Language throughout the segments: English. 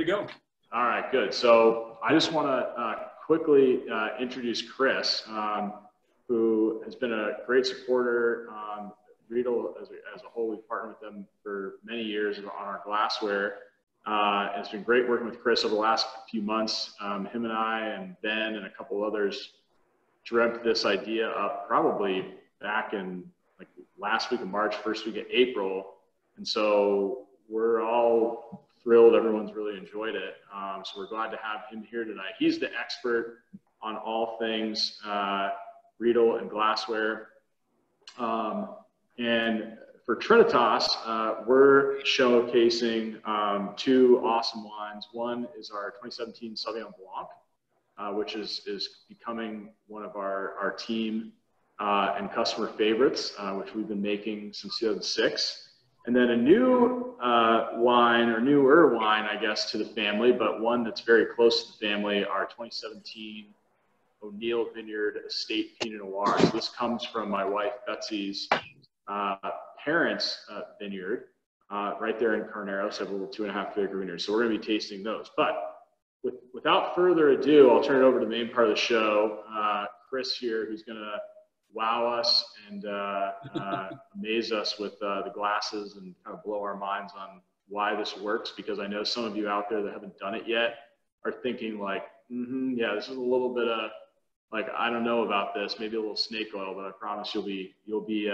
to go. All right, good. So I just want to quickly introduce Chris, who has been a great supporter. Riedel as a whole, we've partnered with them for many years on our glassware. It's been great working with Chris over the last few months. Him and I and Ben and a couple others dreamt this idea up probably back in like last week of March, first week of April. And so we're all thrilled. Everyone's really enjoyed it. So we're glad to have him here tonight. He's the expert on all things Riedel and glassware. And for Trinitas, we're showcasing two awesome wines. One is our 2017 Sauvignon Blanc, which is becoming one of our team and customer favorites, which we've been making since 2006. And then a new wine, or newer wine, I guess, to the family, but one that's very close to the family, our 2017 O'Neill Vineyard Estate Pinot Noir. So this comes from my wife Betsy's parents' vineyard right there in Carneros. Have a little 2.5 acre vineyard. So we're going to be tasting those. But without further ado, I'll turn it over to the main part of the show. Chris here, who's going to wow us and amaze us with the glasses and kind of blow our minds on why this works, because I know some of you out there that haven't done it yet are thinking like, yeah, this is a little bit of like, I don't know about this, maybe a little snake oil, but I promise you'll be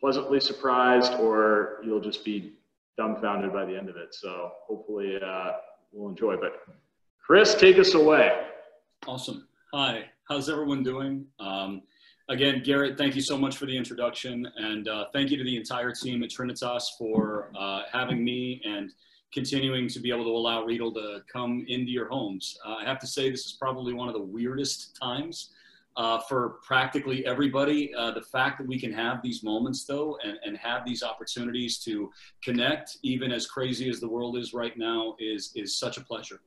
pleasantly surprised, or you'll just be dumbfounded by the end of it. So hopefully we'll enjoy. But Chris, take us away. Awesome. Hi, how's everyone doing? Again, Garrett, thank you so much for the introduction, and thank you to the entire team at Trinitas for having me and continuing to be able to allow Riedel to come into your homes. I have to say this is probably one of the weirdest times for practically everybody. The fact that we can have these moments though, and have these opportunities to connect, even as crazy as the world is right now, is such a pleasure.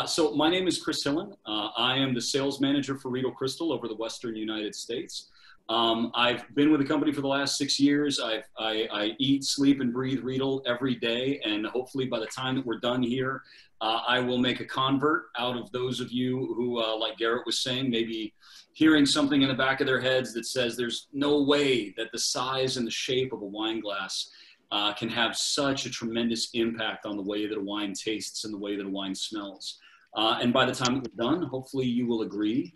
So my name is Chris Hillen. I am the sales manager for Riedel Crystal over the Western United States. I've been with the company for the last 6 years. I eat, sleep, and breathe Riedel every day. And hopefully by the time that we're done here, I will make a convert out of those of you who, like Garrett was saying, maybe hearing something in the back of their heads that says there's no way that the size and the shape of a wine glass can have such a tremendous impact on the way that a wine tastes and the way that a wine smells. And by the time that we're done, hopefully you will agree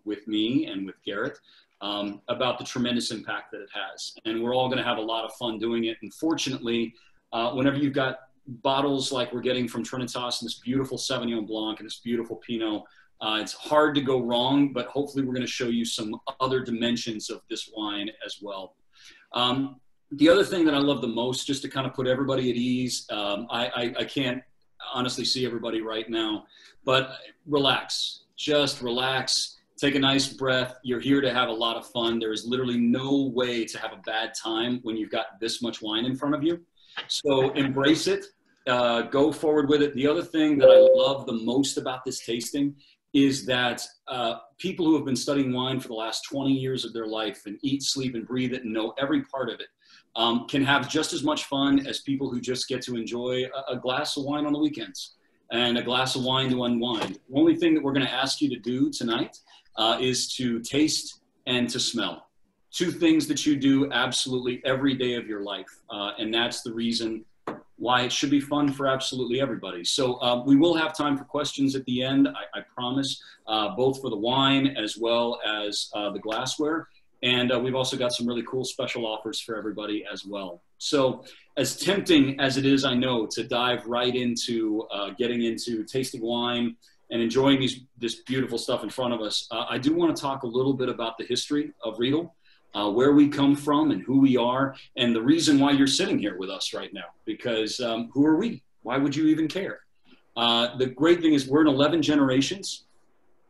with me and with Garrett about the tremendous impact that it has. And we're all going to have a lot of fun doing it. And fortunately, whenever you've got bottles like we're getting from Trinitas and this beautiful Sauvignon Blanc and this beautiful Pinot, it's hard to go wrong, but hopefully we're going to show you some other dimensions of this wine as well. The other thing that I love the most, just to kind of put everybody at ease, I can't honestly see everybody right now, but relax, just relax, take a nice breath. You're here to have a lot of fun. There is literally no way to have a bad time when you've got this much wine in front of you. So embrace it, go forward with it. The other thing that I love the most about this tasting is that people who have been studying wine for the last 20 years of their life and eat, sleep, and breathe it and know every part of it can have just as much fun as people who just get to enjoy a glass of wine on the weekends and a glass of wine to unwind. The only thing that we're going to ask you to do tonight is to taste and to smell. Two things that you do absolutely every day of your life. And that's the reason why it should be fun for absolutely everybody. So we will have time for questions at the end, I promise, both for the wine as well as the glassware. And we've also got some really cool special offers for everybody as well. So as tempting as it is, I know, to dive right into getting into tasting wine and enjoying this beautiful stuff in front of us, I do want to talk a little bit about the history of Riedel, where we come from and who we are, and the reason why you're sitting here with us right now. Because who are we? Why would you even care? The great thing is we're in 11 generations,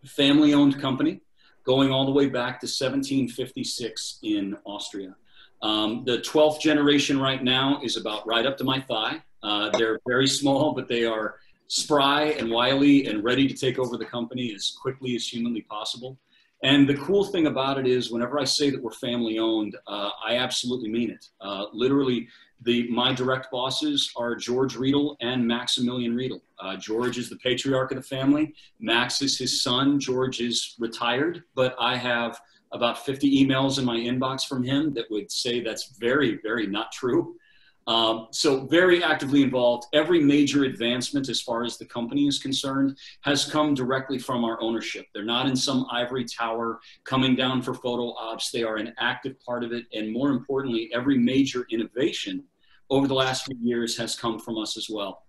family-owned company, going all the way back to 1756 in Austria. The 12th generation right now is about right up to my thigh. They're very small, but they are spry and wily and ready to take over the company as quickly as humanly possible. And the cool thing about it is whenever I say that we're family owned, I absolutely mean it. Literally, My direct bosses are George Riedel and Maximilian Riedel. George is the patriarch of the family. Max is his son. George is retired, but I have about 50 emails in my inbox from him that would say that's very, very not true. So very actively involved. Every major advancement as far as the company is concerned has come directly from our ownership. They're not in some ivory tower coming down for photo ops. They are an active part of it. And more importantly, every major innovation over the last few years has come from us as well.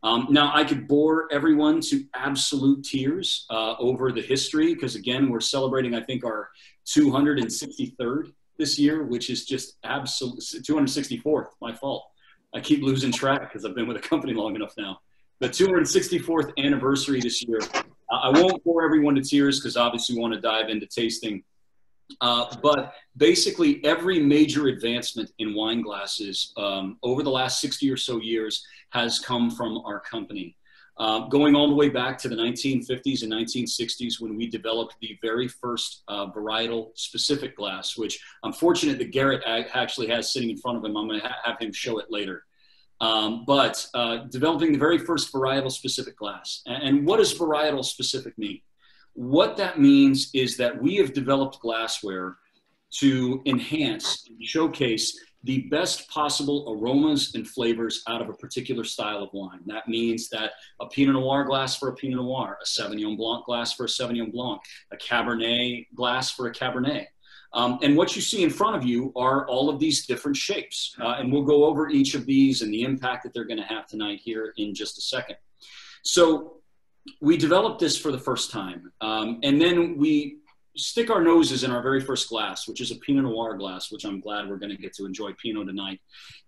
Now, I could bore everyone to absolute tears over the history, because again, we're celebrating, I think, our 263rd this year, which is just absolute 264th, my fault. I keep losing track because I've been with the company long enough now. The 264th anniversary this year. I won't bore everyone to tears because obviously we want to dive into tasting. But basically every major advancement in wine glasses over the last 60 or so years has come from our company. Going all the way back to the 1950s and 1960s when we developed the very first varietal specific glass, which I'm fortunate that Garrett actually has sitting in front of him. I'm going to have him show it later. But developing the very first varietal specific glass. And what does varietal specific mean? What that means is that we have developed glassware to enhance and showcase the best possible aromas and flavors out of a particular style of wine. That means that a Pinot Noir glass for a Pinot Noir, a Sauvignon Blanc glass for a Sauvignon Blanc, a Cabernet glass for a Cabernet. And what you see in front of you are all of these different shapes. And we'll go over each of these and the impact that they're going to have tonight here in just a second. So we developed this for the first time. And then we stick our noses in our very first glass, which is a Pinot Noir glass, which I'm glad we're going to get to enjoy Pinot tonight.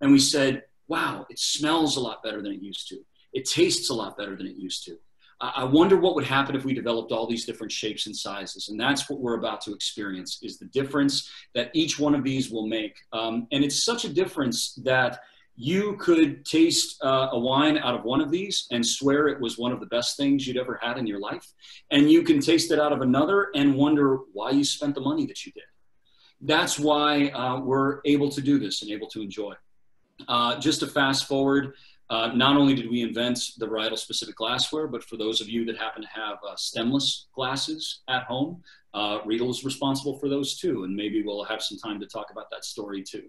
And we said, wow, it smells a lot better than it used to. It tastes a lot better than it used to. I wonder what would happen if we developed all these different shapes and sizes. And that's what we're about to experience, is the difference that each one of these will make. And it's such a difference that you could taste a wine out of one of these and swear it was one of the best things you'd ever had in your life. And you can taste it out of another and wonder why you spent the money that you did. That's why we're able to do this and able to enjoy. Just to fast forward, not only did we invent the varietal specific glassware, but for those of you that happen to have stemless glasses at home, Riedel is responsible for those too. And maybe we'll have some time to talk about that story too.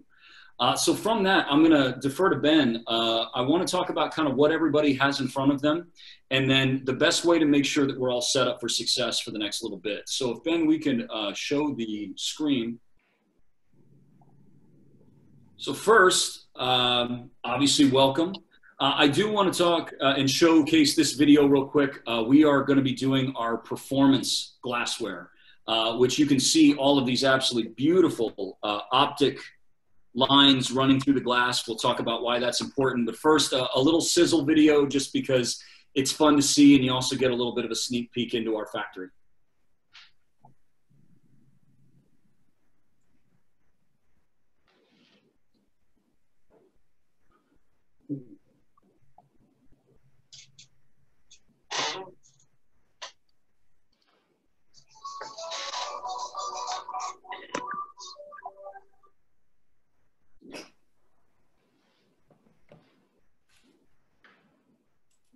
So from that, I'm going to defer to Ben. I want to talk about kind of what everybody has in front of them, and then the best way to make sure that we're all set up for success for the next little bit. So if Ben, we can show the screen. So first, obviously, welcome. I do want to talk and showcase this video real quick. We are going to be doing our performance glassware, which you can see all of these absolutely beautiful optic lines running through the glass. We'll talk about why that's important. But first, a little sizzle video just because it's fun to see, and you also get a little bit of a sneak peek into our factory.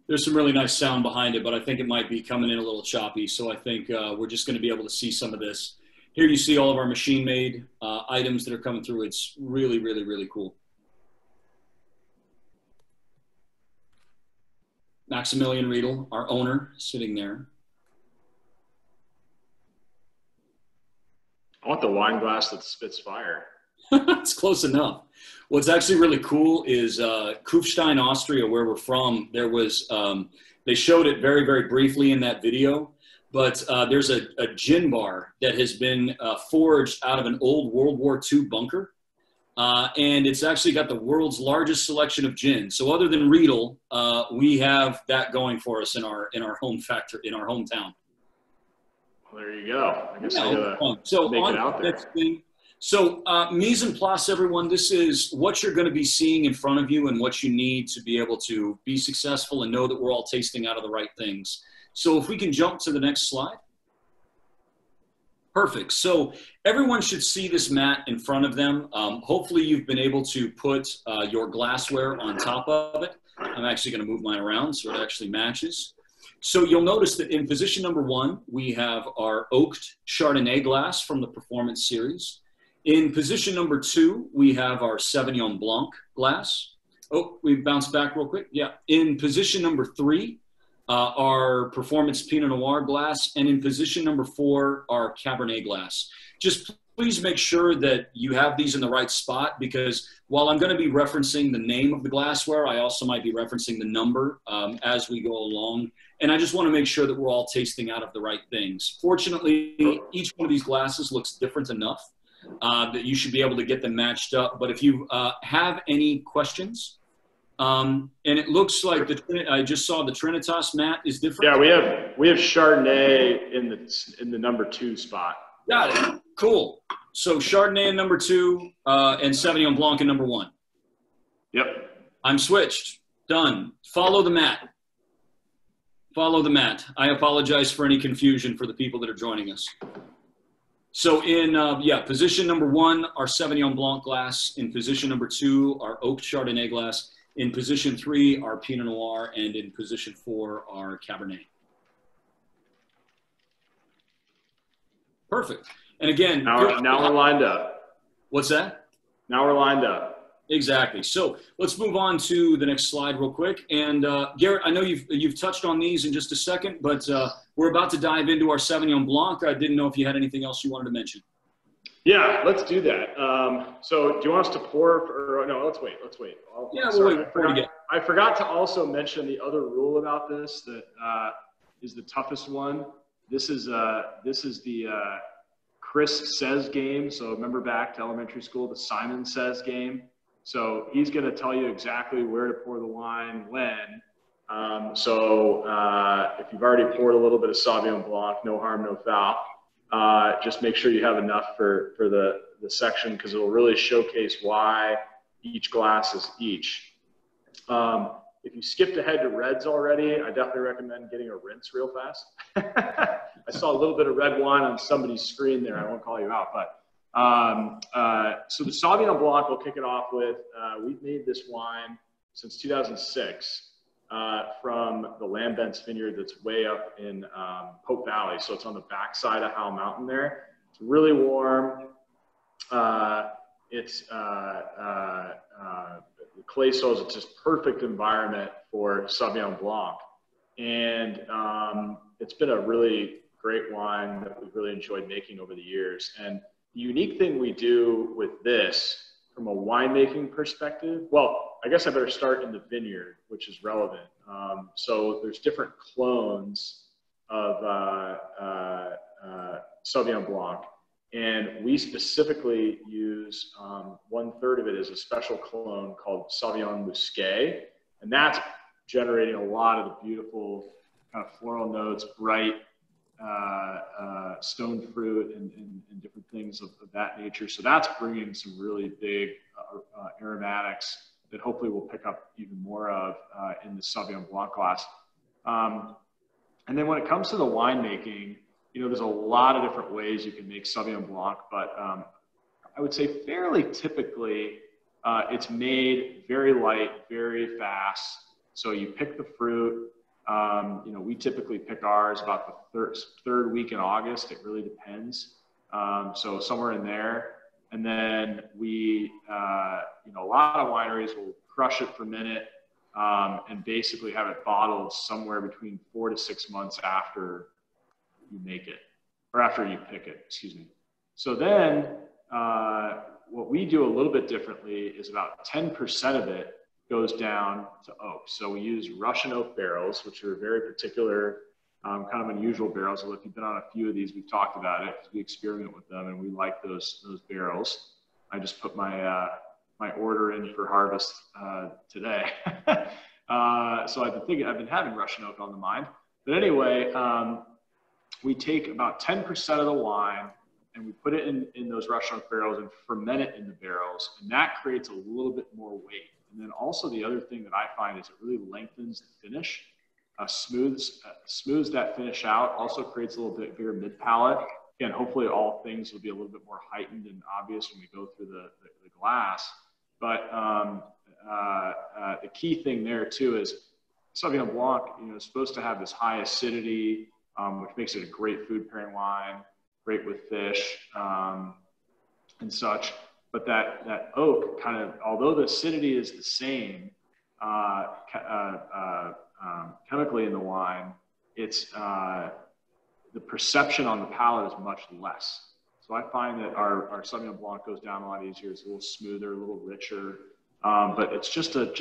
There's some really nice sound behind it, but I think it might be coming in a little choppy. So I think we're just going to be able to see some of this. Here you see all of our machine-made items that are coming through. It's really, really, really cool. Maximilian Riedel, our owner, sitting there. I want the wine glass that spits fire. It's close enough. What's actually really cool is Kufstein, Austria, where we're from, there was, they showed it very, very briefly in that video, but there's a gin bar that has been forged out of an old World War II bunker. And it's actually got the world's largest selection of gin. So other than Riedel, we have that going for us in our home factory, in our hometown. Well, there you go. I guess yeah, I gotta so make it out there. So Mise-en-Place, everyone, this is what you're going to be seeing in front of you and what you need to be able to be successful and know that we're all tasting out of the right things. So if we can jump to the next slide. Perfect. So everyone should see this mat in front of them. Hopefully you've been able to put your glassware on top of it. I'm actually going to move mine around so it actually matches. So you'll notice that in position number 1, we have our oaked Chardonnay glass from the Performance Series. In position number 2, we have our Sauvignon Blanc glass. Oh, we bounced back real quick. Yeah. In position number 3, our Performance Pinot Noir glass, and in position number 4, our Cabernet glass. Just please make sure that you have these in the right spot, because while I'm going to be referencing the name of the glassware, I also might be referencing the number as we go along. And I just want to make sure that we're all tasting out of the right things. Fortunately, each one of these glasses looks different enough that you should be able to get them matched up. But if you have any questions, and it looks like I just saw the Trinitas mat is different. Yeah, we have Chardonnay in the number 2 spot. Got it. Cool. So Chardonnay in number 2 and Sauvignon Blanc in number 1. Yep. I'm switched. Done. Follow the mat. Follow the mat. I apologize for any confusion for the people that are joining us. So in position number 1, our Sauvignon Blanc glass. In position number 2, our oaked Chardonnay glass. In position 3, our Pinot Noir, and in position 4, our Cabernet. Perfect. And again, now we're lined up. What's that? Now we're lined up. Exactly. So let's move on to the next slide real quick. And Garrett, I know you've touched on these in just a second, but we're about to dive into our Sauvignon Blanc. I didn't know if you had anything else you wanted to mention. Yeah, let's do that. So do you want us to pour, or no, let's wait. We'll wait. I forgot to also mention the other rule about this that is the toughest one. This is the Chris Says game. So remember back to elementary school, the Simon Says game. So he's going to tell you exactly where to pour the wine, when. So if you've already poured a little bit of Sauvignon Blanc, no harm, no foul. Just make sure you have enough for the section, because it will really showcase why each glass is each. If you skipped ahead to reds already, I definitely recommend getting a rinse real fast. I saw a little bit of red wine on somebody's screen there. I won't call you out, but so the Sauvignon Blanc we'll kick it off with. We've made this wine since 2006 from the Lambent's vineyard that's way up in Pope Valley. So it's on the backside of Howell Mountain there. It's really warm. The clay soils, it's just perfect environment for Sauvignon Blanc. And it's been a really great wine that we've really enjoyed making over the years. And the unique thing we do with this from a winemaking perspective, well, I guess I better start in the vineyard, which is relevant. So there's different clones of Sauvignon Blanc. And we specifically use 1/3 of it as a special clone called Sauvignon Musqué. And that's generating a lot of the beautiful kind of floral notes, bright stone fruit and different things of that nature. So that's bringing some really big aromatics that hopefully we'll pick up even more of in the Sauvignon Blanc glass. And then when it comes to the winemaking, you know, there's a lot of different ways you can make Sauvignon Blanc, but I would say fairly typically it's made very light, very fast. So you pick the fruit. You know, we typically pick ours about the third week in August. It really depends. So somewhere in there. And then we, you know, a lot of wineries will crush it, ferment it, and basically have it bottled somewhere between 4 to 6 months after you make it, or after you pick it, excuse me. So then what we do a little bit differently is about 10% of it goes down to oak. So we use Russian oak barrels, which are very particular, kind of unusual barrels. Although if you've been on a few of these, we've talked about it because we experiment with them and we like those barrels. I just put my my order in for harvest today. So I've been having Russian oak on the mind. But anyway, we take about 10% of the wine and we put it in those Russian oak barrels and ferment it in the barrels. And that creates a little bit more weight. And then also the other thing that I find is it really lengthens the finish, smooths that finish out, also creates a little bit bigger mid palate. again, hopefully all things will be a little bit more heightened and obvious when we go through the glass. But the key thing there too is Sauvignon Blanc, is supposed to have this high acidity, which makes it a great food pairing wine, great with fish and such. But that oak kind of, although the acidity is the same chemically in the wine, it's the perception on the palate is much less. So I find that our Sauvignon Blanc goes down a lot easier. It's a little smoother, a little richer, but it's just a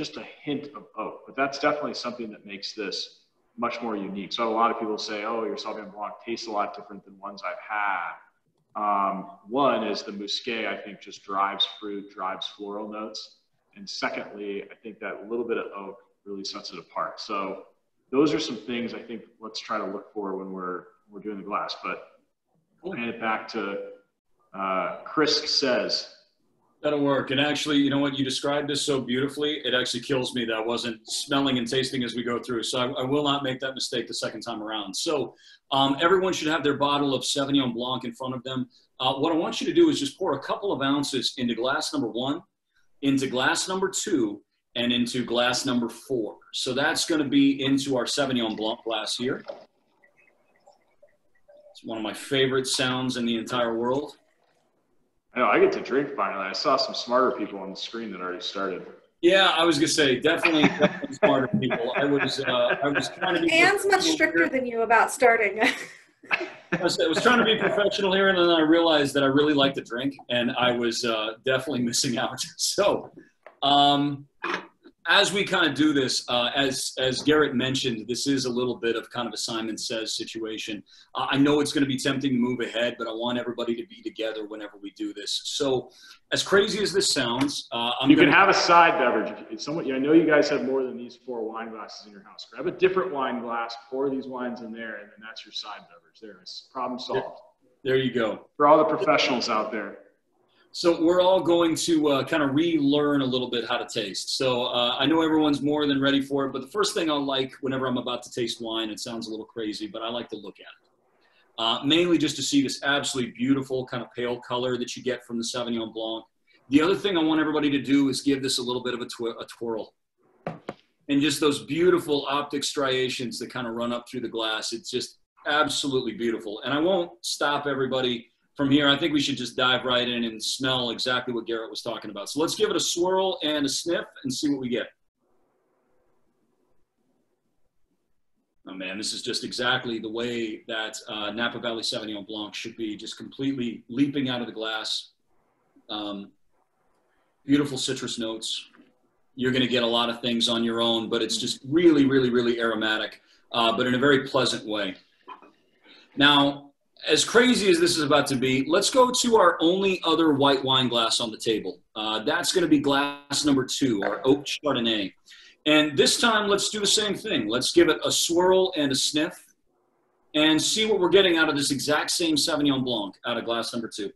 hint of oak. But that's definitely something that makes this much more unique. So a lot of people say, oh, your Sauvignon Blanc tastes a lot different than ones I've had. One is the Musqué, I think, just drives fruit, drives floral notes. And secondly, I think that little bit of oak really sets it apart. So those are some things I think let's try to look for when we're doing the glass. But I'll hand it back to Chris Says. That'll work. And actually, you know what? You described this so beautifully. It actually kills me that I wasn't smelling and tasting as we go through. So I will not make that mistake the second time around. So everyone should have their bottle of Sauvignon Blanc in front of them. What I want you to do is just pour a couple of ounces into glass number 1, into glass number 2, and into glass number 4. So that's going to be into our Sauvignon Blanc glass here. It's one of my favorite sounds in the entire world. I know, I get to drink finally. I saw some smarter people on the screen that already started. Yeah, I was gonna say definitely smarter people. I was trying to be. Anne's much stricter than you about starting. I was trying to be professional here, and then I realized that I really like to drink, and I was definitely missing out. So, as we kind of do this, as Garrett mentioned, this is a little bit of kind of a Simon Says situation. I know it's going to be tempting to move ahead, but I want everybody to be together whenever we do this. So, as crazy as this sounds, you can have a side beverage. If someone, I know you guys have more than these 4 wine glasses in your house. Grab a different wine glass, pour these wines in there, and then that's your side beverage. There, it's problem solved. There you go. For all the professionals out there. So we're all going to kind of relearn a little bit how to taste. So I know everyone's more than ready for it, but the first thing I like whenever I'm about to taste wine, it sounds a little crazy, but I like to look at it. Mainly just to see this absolutely beautiful kind of pale color that you get from the Sauvignon Blanc. The other thing I want everybody to do is give this a little bit of a twirl. And just those beautiful optic striations that kind of run up through the glass. It's just absolutely beautiful. And I won't stop everybody from here. I think we should just dive right in and smell exactly what Garrett was talking about. So let's give it a swirl and a sniff and see what we get. Oh man, this is just exactly the way that Napa Valley Sauvignon Blanc should be, just completely leaping out of the glass. Beautiful citrus notes. You're going to get a lot of things on your own, but it's just really, really, really aromatic, but in a very pleasant way. Now, as crazy as this is about to be, let's go to our only other white wine glass on the table. That's going to be glass number 2, our Oak Chardonnay. And this time, let's do the same thing. Let's give it a swirl and a sniff and see what we're getting out of this exact same Sauvignon Blanc out of glass number 2.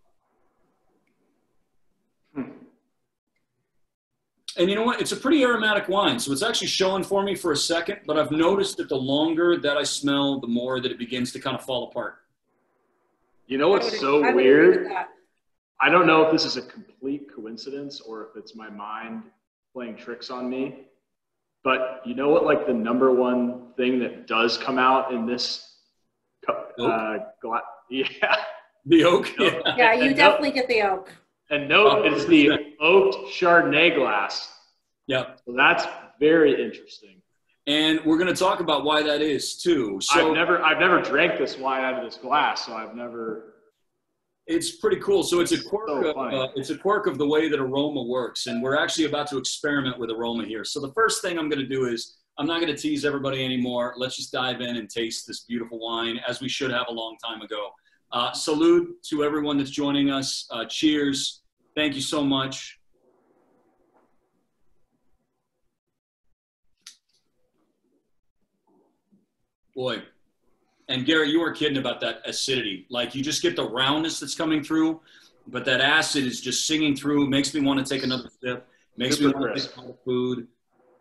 And you know what? It's a pretty aromatic wine, so it's actually showing for me for a second, but I've noticed that the longer that I smell, the more that it begins to kind of fall apart. You know what's so weird? I don't know if this is a complete coincidence or if it's my mind playing tricks on me, but you know what, like the number one thing that does come out in this glass? Yeah. The oak? Yeah, you definitely get the oak. And note, it's the oaked Chardonnay glass. Yep. So that's very interesting. And we're going to talk about why that is too. So I've never drank this wine out of this glass, so I've never. It's pretty cool. So it's a quirk. It's a quirk of the way that aroma works, and we're actually about to experiment with aroma here. So the first thing I'm going to do is I'm not going to tease everybody anymore. Let's just dive in and taste this beautiful wine, as we should have a long time ago. Salute to everyone that's joining us. Cheers. Thank you so much. Boy, and Garrett, you weren't kidding about that acidity. Like, you just get the roundness that's coming through, but that acid is just singing through. Makes me want to take another sip. Makes me want to take more food.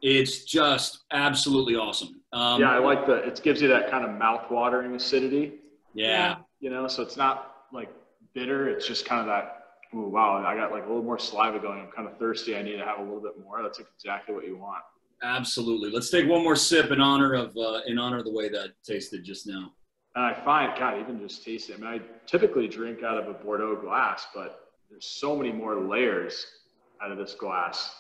It's just absolutely awesome. Yeah, I like it gives you that kind of mouth-watering acidity. Yeah. You know, so it's not like bitter. It's just kind of that, ooh, wow, I got like a little more saliva going. I'm kind of thirsty. I need to have a little bit more. That's exactly what you want. Absolutely. Let's take one more sip in honor of the way that tasted just now. And I find, God, even just tasting, I mean, I typically drink out of a Bordeaux glass, but there's so many more layers out of this glass.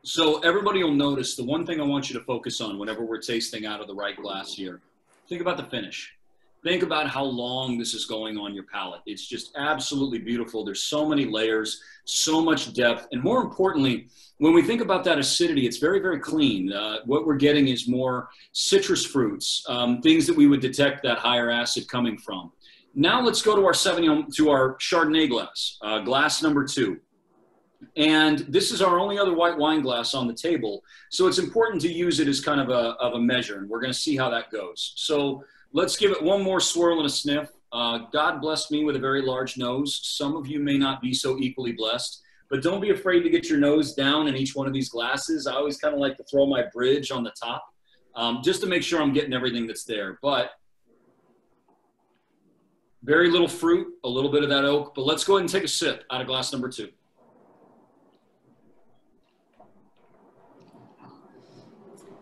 So everybody will notice the one thing I want you to focus on whenever we're tasting out of the right glass here. Think about the finish. Think about how long this is going on your palate. It's just absolutely beautiful. There's so many layers, so much depth. And more importantly, when we think about that acidity, it's very, very clean. What we're getting is more citrus fruits, things that we would detect that higher acid coming from. Now let's go to our Chardonnay glass, glass number 2. And this is our only other white wine glass on the table. So it's important to use it as kind of a measure. And we're going to see how that goes. So let's give it one more swirl and a sniff. God blessed me with a very large nose. Some of you may not be so equally blessed, but don't be afraid to get your nose down in each one of these glasses. I always kind of like to throw my bridge on the top, just to make sure I'm getting everything that's there. But very little fruit, a little bit of that oak, but let's go ahead and take a sip out of glass number 2.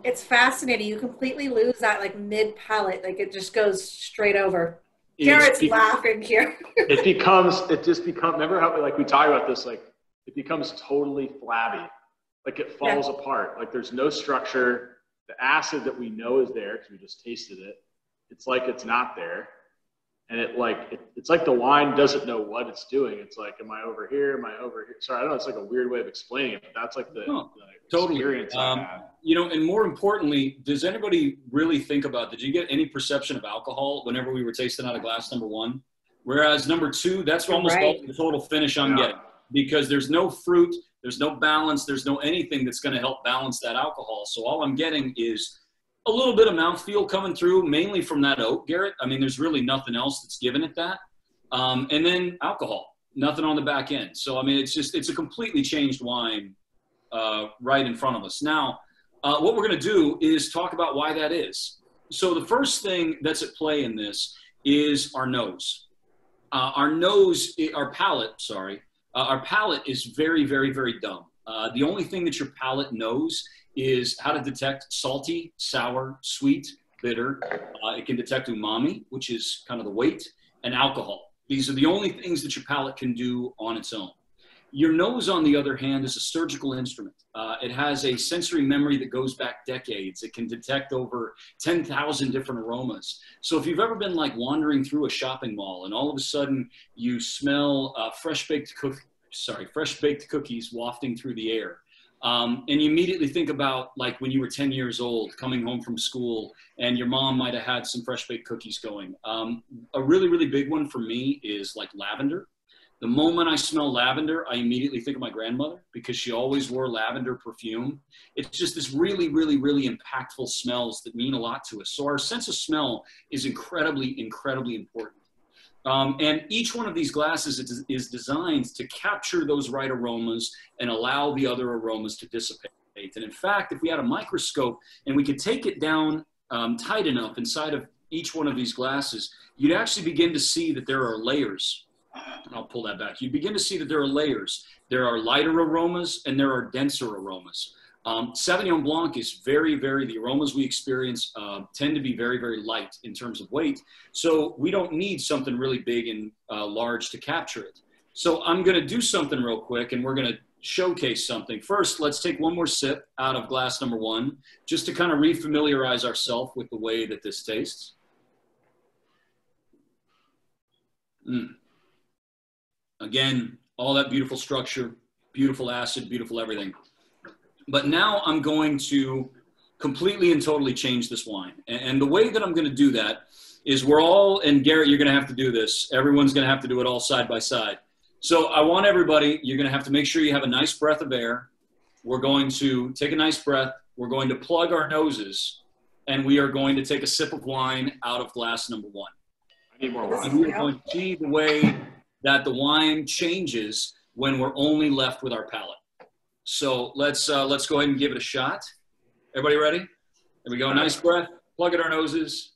It's fascinating. You completely lose that like mid palate. Like it just goes straight over. Garrett's laughing here. It just becomes, remember how like we talked about this, like it becomes totally flabby. Like it falls apart. Like there's no structure. The acid that we know is there because we just tasted it. It's like it's not there. And it's like the wine doesn't know what it's doing. It's like, am I over here? Am I over here? Sorry, I don't know. It's like a weird way of explaining it, but that's like the experience I had. You know, and more importantly, does anybody really think about, did you get any perception of alcohol whenever we were tasting out of glass number 1? Whereas number 2, that's almost all the total finish I'm getting, because there's no fruit, there's no balance, there's no anything that's going to help balance that alcohol. So all I'm getting is a little bit of mouthfeel coming through, mainly from that oak, Garrett. I mean, there's really nothing else that's giving it that. And then alcohol, nothing on the back end. So, I mean, it's a completely changed wine right in front of us. Now, what we're going to do is talk about why that is. So the first thing that's at play in this is our nose. Our palate is very, very, very dumb. The only thing that your palate knows is how to detect salty, sour, sweet, bitter. It can detect umami, which is kind of the weight, and alcohol. These are the only things that your palate can do on its own. Your nose, on the other hand, is a surgical instrument. It has a sensory memory that goes back decades. It can detect over 10,000 different aromas. So if you've ever been like wandering through a shopping mall and all of a sudden you smell fresh baked cookies wafting through the air, and you immediately think about like when you were 10 years old, coming home from school, and your mom might have had some fresh baked cookies going. A really, really big one for me is like lavender. The moment I smell lavender, I immediately think of my grandmother because she always wore lavender perfume. It's just this really, really, really impactful smells that mean a lot to us. So our sense of smell is incredibly, incredibly important. And each one of these glasses is designed to capture those right aromas and allow the other aromas to dissipate. And in fact, if we had a microscope and we could take it down tight enough inside of each one of these glasses, you'd actually begin to see that there are layers. I'll pull that back. You begin to see that there are layers. There are lighter aromas and there are denser aromas. Sauvignon Blanc is very, the aromas we experience tend to be very, very light in terms of weight. So we don't need something really big and large to capture it. So I'm going to do something real quick and we're going to showcase something. First, let's take one more sip out of glass number 1, just to kind of refamiliarize ourselves with the way that this tastes. Again, all that beautiful structure, beautiful acid, beautiful everything. But now I'm going to completely and totally change this wine. And the way that I'm going to do that is and Garrett, you're going to have to do this. Everyone's going to have to do it all side by side. So I want everybody, you're going to have to make sure you have a nice breath of air. We're going to take a nice breath. We're going to plug our noses, and we are going to take a sip of wine out of glass number 1. I need more wine. And we're going to see the way that the wine changes when we're only left with our palate. So let's go ahead and give it a shot. Everybody ready? There we go. Nice breath. Plug at our noses.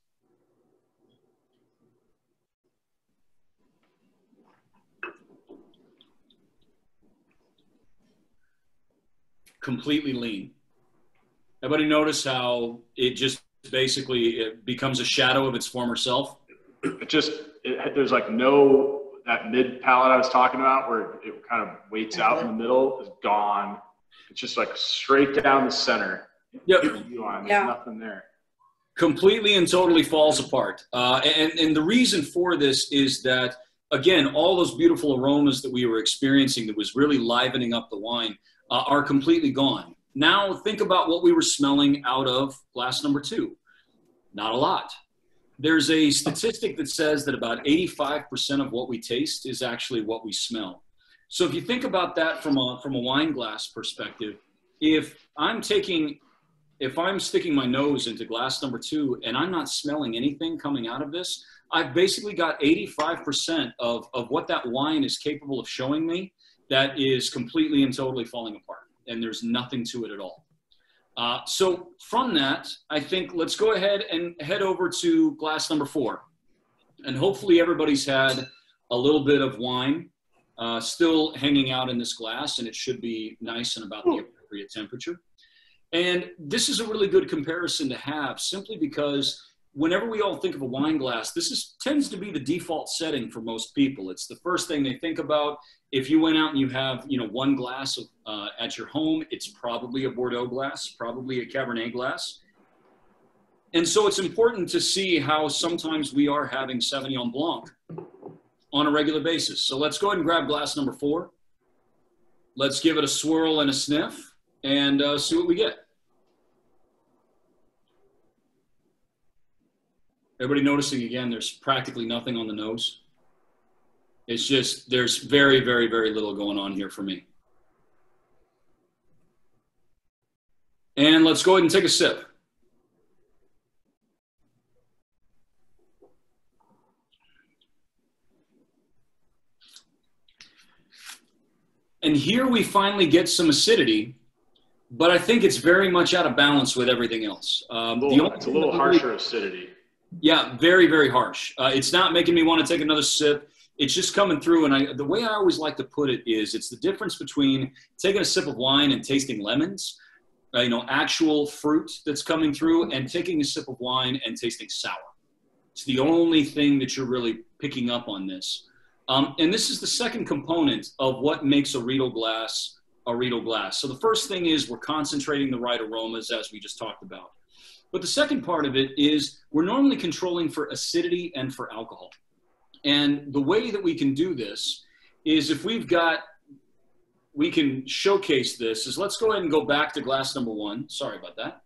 completely lean. Everybody notice how it just basically it becomes a shadow of its former self? There's like no, that mid palette I was talking about where it kind of weights out in the middle is gone. It's just like straight down the center. Yep. There's nothing there. Completely and totally falls apart. And the reason for this is that, again, all those beautiful aromas that we were experiencing that was really livening up the wine are completely gone. Now think about what we were smelling out of glass number 2. Not a lot. There's a statistic that says that about 85% of what we taste is actually what we smell. So if you think about that from a wine glass perspective, if I'm sticking my nose into glass number 2 and I'm not smelling anything coming out of this, I've basically got 85% of what that wine is capable of showing me that is completely and totally falling apart. And there's nothing to it at all. So from that, I think let's go ahead and head over to glass number 4. And hopefully everybody's had a little bit of wine still hanging out in this glass, and it should be nice and about the appropriate temperature. And this is a really good comparison to have, simply because whenever we all think of a wine glass, this tends to be the default setting for most people. It's the first thing they think about. If you went out and you have, one glass at your home, it's probably a Bordeaux glass, probably a Cabernet glass. And so it's important to see how sometimes we are having Sauvignon Blanc on a regular basis. So let's go ahead and grab glass number 4. Let's give it a swirl and a sniff and see what we get. Everybody noticing again, there's practically nothing on the nose. It's just, there's very, very, very little going on here for me. And let's go ahead and take a sip. And here we finally get some acidity, but I think it's very much out of balance with everything else. It's a little harsher acidity. Yeah, very, very harsh. It's not making me want to take another sip. It's just coming through. And the way I always like to put it is it's the difference between taking a sip of wine and tasting lemons, actual fruit that's coming through, and taking a sip of wine and tasting sour. It's the only thing that you're really picking up on this. And this is the second component of what makes a Riedel glass a Riedel glass. So the first thing is we're concentrating the right aromas, as we just talked about. But the second part of it is we're normally controlling for acidity and for alcohol. And the way that we can do this is if we can showcase this is let's go ahead and go back to glass number 1. Sorry about that.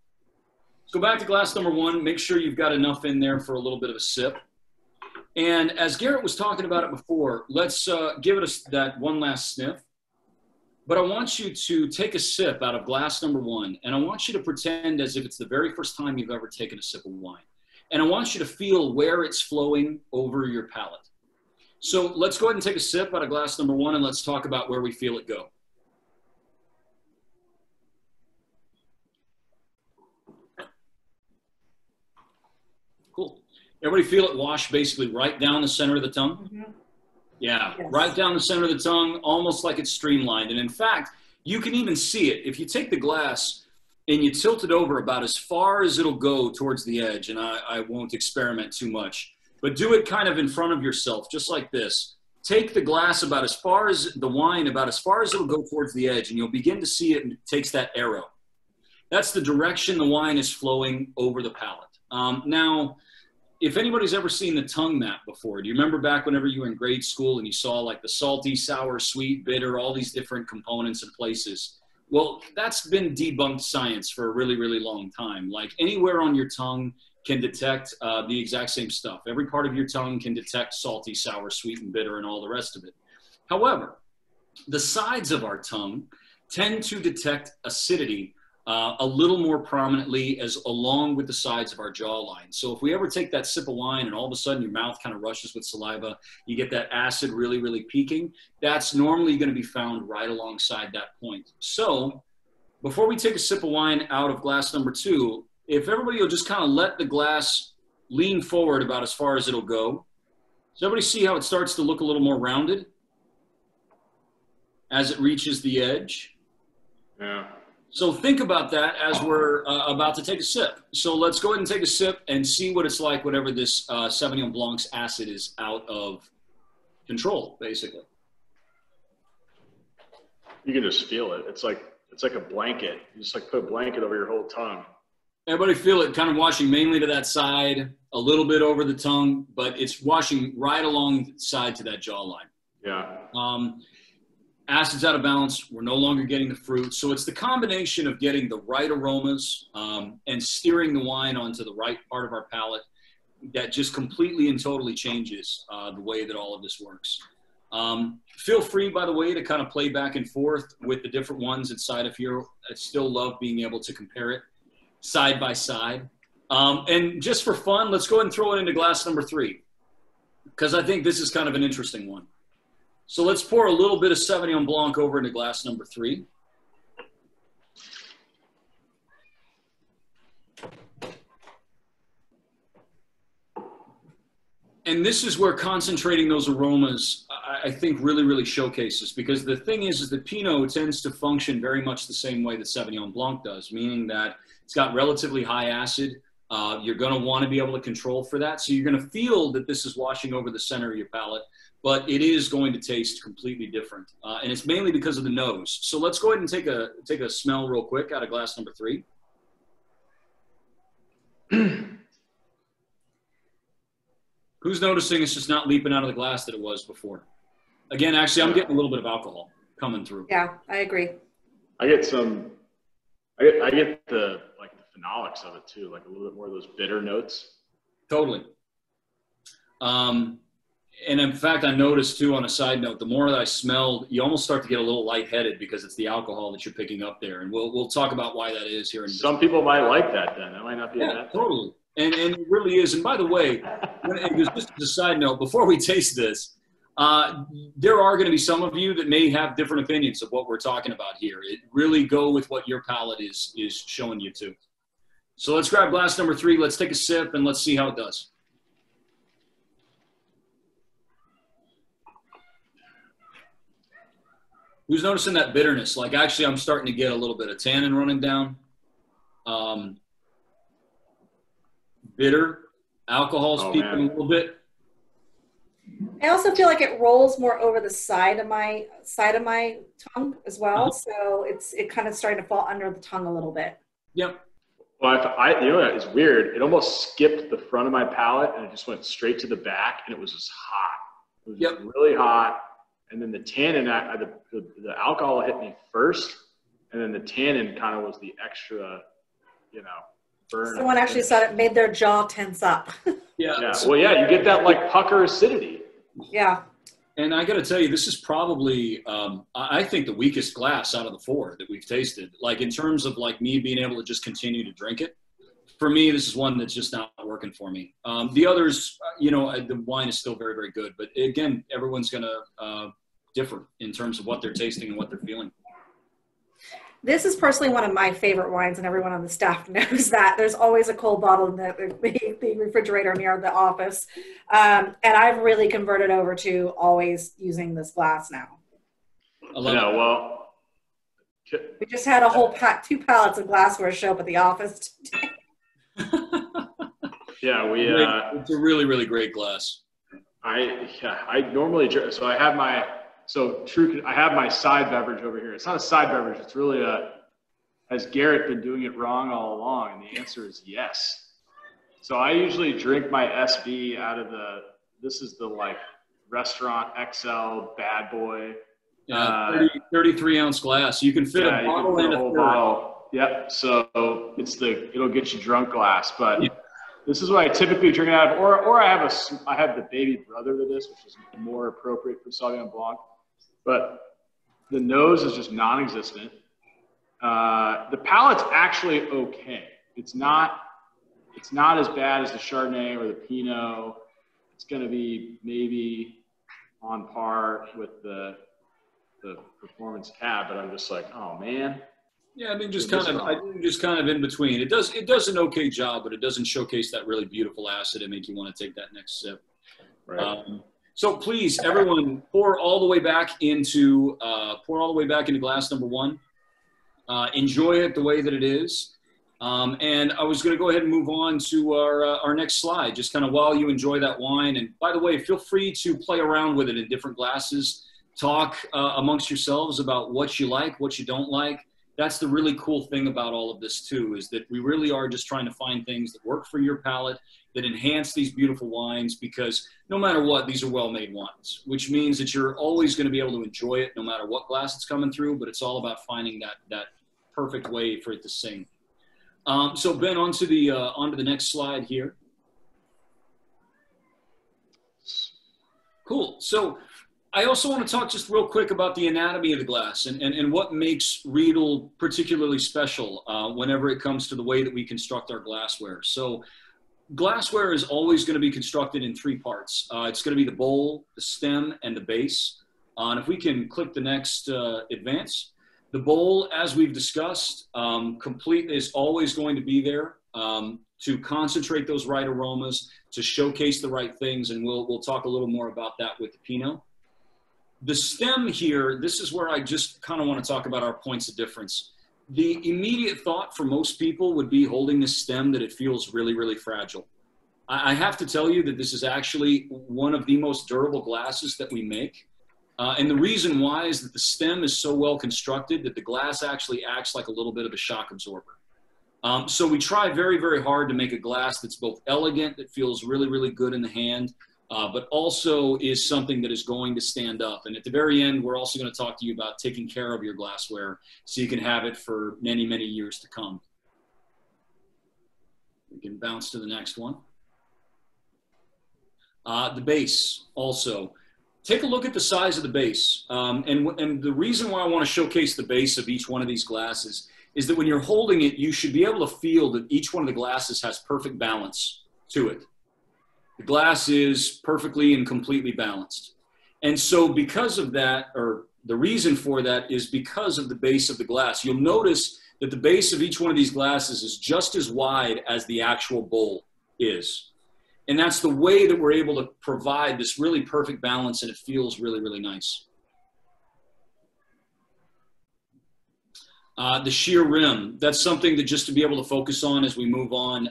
Let's go back to glass number 1. Make sure you've got enough in there for a little bit of a sip. And as Garrett was talking about it before, let's give it that one last sniff. But I want you to take a sip out of glass number 1, and I want you to pretend as if it's the very first time you've ever taken a sip of wine. And I want you to feel where it's flowing over your palate. So let's go ahead and take a sip out of glass number 1, and let's talk about where we feel it go. Cool. Everybody feel it wash basically right down the center of the tongue? Mm-hmm. Yeah, yes. Right down the center of the tongue, almost like it's streamlined. And in fact, you can even see it. If you take the glass and you tilt it over about as far as it'll go towards the edge, and I won't experiment too much, but do it kind of in front of yourself, just like this. Take the glass about as far as the wine, about as far as it'll go towards the edge, and you'll begin to see it takes that arrow. That's the direction the wine is flowing over the palate. Now, if anybody's ever seen the tongue map before, do you remember back whenever you were in grade school and you saw like the salty, sour, sweet, bitter, all these different components and places? Well, that's been debunked science for a really, really long time. Like anywhere on your tongue can detect the exact same stuff. Every part of your tongue can detect salty, sour, sweet, and bitter and all the rest of it. However, the sides of our tongue tend to detect acidity a little more prominently along with the sides of our jawline. So if we ever take that sip of wine and all of a sudden your mouth kind of rushes with saliva, you get that acid really, really peaking, that's normally going to be found right alongside that point. So before we take a sip of wine out of glass number 2, if everybody will just kind of let the glass lean forward about as far as it'll go. Does everybody see how it starts to look a little more rounded as it reaches the edge? Yeah. So think about that as we're about to take a sip. So let's go ahead and take a sip and see what it's like whenever this Sauvignon Blanc's acid is out of control, basically. You can just feel it. It's like a blanket. You just like put a blanket over your whole tongue. Everybody feel it kind of washing mainly to that side, a little bit over the tongue, but it's washing right alongside to that jawline. Yeah. Acid's out of balance. We're no longer getting the fruit. So it's the combination of getting the right aromas and steering the wine onto the right part of our palate that just completely and totally changes the way that all of this works. Feel free, by the way, to kind of play back and forth with the different ones inside of here. I still love being able to compare it side by side. And just for fun, let's go ahead and throw it into glass number 3, because I think this is kind of an interesting one. So let's pour a little bit of Sauvignon Blanc over into glass number 3. And this is where concentrating those aromas, I think, really, really showcases. Because the thing is that Pinot tends to function very much the same way that Sauvignon Blanc does, meaning that it's got relatively high acid. You're going to want to be able to control for that. So you're going to feel that this is washing over the center of your palate, but it is going to taste completely different. And it's mainly because of the nose. So let's go ahead and take a smell real quick out of glass number 3. Who's noticing it's just not leaping out of the glass that it was before? Again, actually, I'm getting a little bit of alcohol coming through. Yeah, I agree. I get the like the phenolics of it too, like a little bit more of those bitter notes. Totally. And in fact, I noticed too, on a side note, the more that I smelled, you almost start to get a little lightheaded because it's the alcohol that you're picking up there. And we'll talk about why that is here in just Some people might like that then. That might not be a bad thing. totally. And it really is. And by the way, just as a side note, before we taste this, there are going to be some of you that may have different opinions of what we're talking about here. It really go with what your palate is showing you to. So let's grab glass number 3. Let's take a sip and let's see how it does. Who's noticing that bitterness? Like, actually, I'm starting to get a little bit of tannin running down. Bitter. Alcohol's peaking a little bit. I also feel like it rolls more over the side of my tongue as well. So it kind of starting to fall under the tongue a little bit. Yep. Well, you know, it's weird. It almost skipped the front of my palate and it just went straight to the back, and it was just hot. It was just really hot. And then the tannin, the alcohol hit me first, and then the tannin kind of was the extra, you know, burn. Someone actually said it made their jaw tense up. Yeah. Well, yeah, you get that like pucker acidity. Yeah. And I got to tell you, this is probably, I think, the weakest glass out of the 4 that we've tasted. Like, in terms of like me being able to just continue to drink it. For me, this is one that's just not working for me. The others, you know, the wine is still very, very good. But again, everyone's going to differ in terms of what they're tasting and what they're feeling. This is personally one of my favorite wines, and everyone on the staff knows that. There's always a cold bottle in the refrigerator near the office. And I've really converted over to always using this glass now. I love it. Well, we just had a whole 2 pallets of glassware show up at the office today. Yeah, it's a really, really great glass. I normally drink, so I have my side beverage over here. It's not a side beverage. It's really has Garrett been doing it wrong all along? And the answer is yes. So I usually drink my SB out of this is the like restaurant XL bad boy. Yeah, 33 ounce glass. You can fit a bottle in a whole bottle. Yep. So it'll get you drunk glass, but this is what I typically drink it out of, or I have the baby brother to this, which is more appropriate for Sauvignon Blanc. But the nose is just non-existent. The palate's actually okay. It's not as bad as the Chardonnay or the Pinot. It's going to be maybe on par with the Performance Cab, but I'm just like, oh man. Yeah, I mean, just kind of in between. It does an okay job, but it doesn't showcase that really beautiful acid and make you want to take that next sip. Right. So please, everyone, pour all the way back into glass number 1. enjoy it the way that it is. And I was going to go ahead and move on to our next slide, just kind of while you enjoy that wine. And by the way, feel free to play around with it in different glasses. Talk amongst yourselves about what you like, what you don't like. That's the really cool thing about all of this too, is that we really are just trying to find things that work for your palate, that enhance these beautiful wines, because no matter what, these are well-made wines, which means that you're always going to be able to enjoy it no matter what glass it's coming through, but it's all about finding that perfect way for it to sing. So Ben, onto the next slide here. Cool. So I also want to talk just real quick about the anatomy of the glass and what makes Riedel particularly special whenever it comes to the way that we construct our glassware. So glassware is always going to be constructed in three parts. It's going to be the bowl, the stem, and the base. And if we can click the next advance. The bowl, as we've discussed, is always going to be there to concentrate those right aromas, to showcase the right things, and we'll talk a little more about that with the Pinot. The stem here, this is where I just kind of want to talk about our points of difference. The immediate thought for most people would be holding this stem that it feels really, really fragile. I have to tell you that this is actually one of the most durable glasses that we make. And the reason why is that the stem is so well constructed that the glass actually acts like a little bit of a shock absorber. So we try very, very hard to make a glass that's both elegant, that feels really, really good in the hand, but also is something that is going to stand up. And at the very end, we're also going to talk to you about taking care of your glassware so you can have it for many, many years to come. We can bounce to the next one. The base also. Take a look at the size of the base. And the reason why I want to showcase the base of each one of these glasses is that when you're holding it, you should be able to feel that each one of the glasses has perfect balance to it. The glass is perfectly and completely balanced. And so because of that, or the reason for that is because of the base of the glass. You'll notice that the base of each one of these glasses is just as wide as the actual bowl is. And that's the way that we're able to provide this really perfect balance, and it feels really, really nice. The sheer rim, that's something that just to be able to focus on as we move on.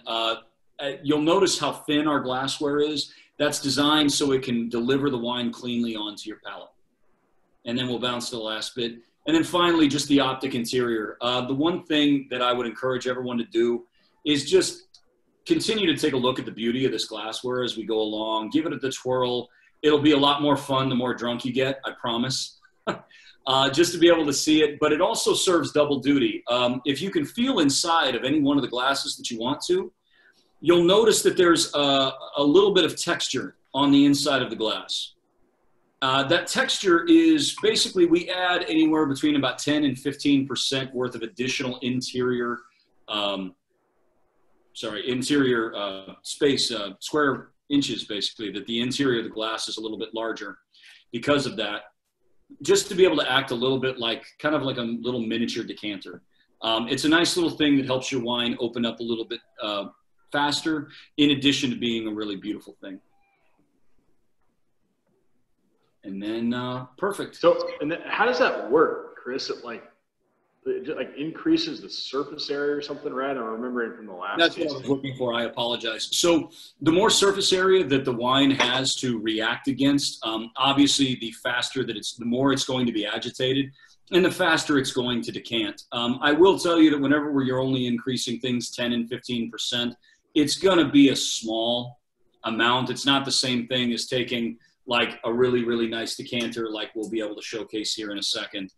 You'll notice how thin our glassware is. That's designed so it can deliver the wine cleanly onto your palate. And then we'll bounce to the last bit. And then finally, just the optic interior. The one thing that I would encourage everyone to do is just continue to take a look at the beauty of this glassware as we go along. Give it a twirl. It'll be a lot more fun the more drunk you get, I promise. Just to be able to see it, but it also serves double duty. If you can feel inside of any one of the glasses that you want to, you'll notice that there's a little bit of texture on the inside of the glass. That texture is basically, we add anywhere between about 10 and 15% worth of additional interior space, square inches basically, that the interior of the glass is a little bit larger because of that, just to be able to act a little bit like, kind of like a little miniature decanter. It's a nice little thing that helps your wine open up a little bit faster, in addition to being a really beautiful thing. And then, perfect. So, and then how does that work, Chris? It like increases the surface area or something, right? I'm remembering from the last. That's what I was looking for. I apologize. So the more surface area that the wine has to react against, obviously the faster that the more it's going to be agitated, and the faster it's going to decant. I will tell you that whenever you're only increasing things 10 and 15%, it's going to be a small amount. It's not the same thing as taking like a really, really nice decanter, like we'll be able to showcase here in a second.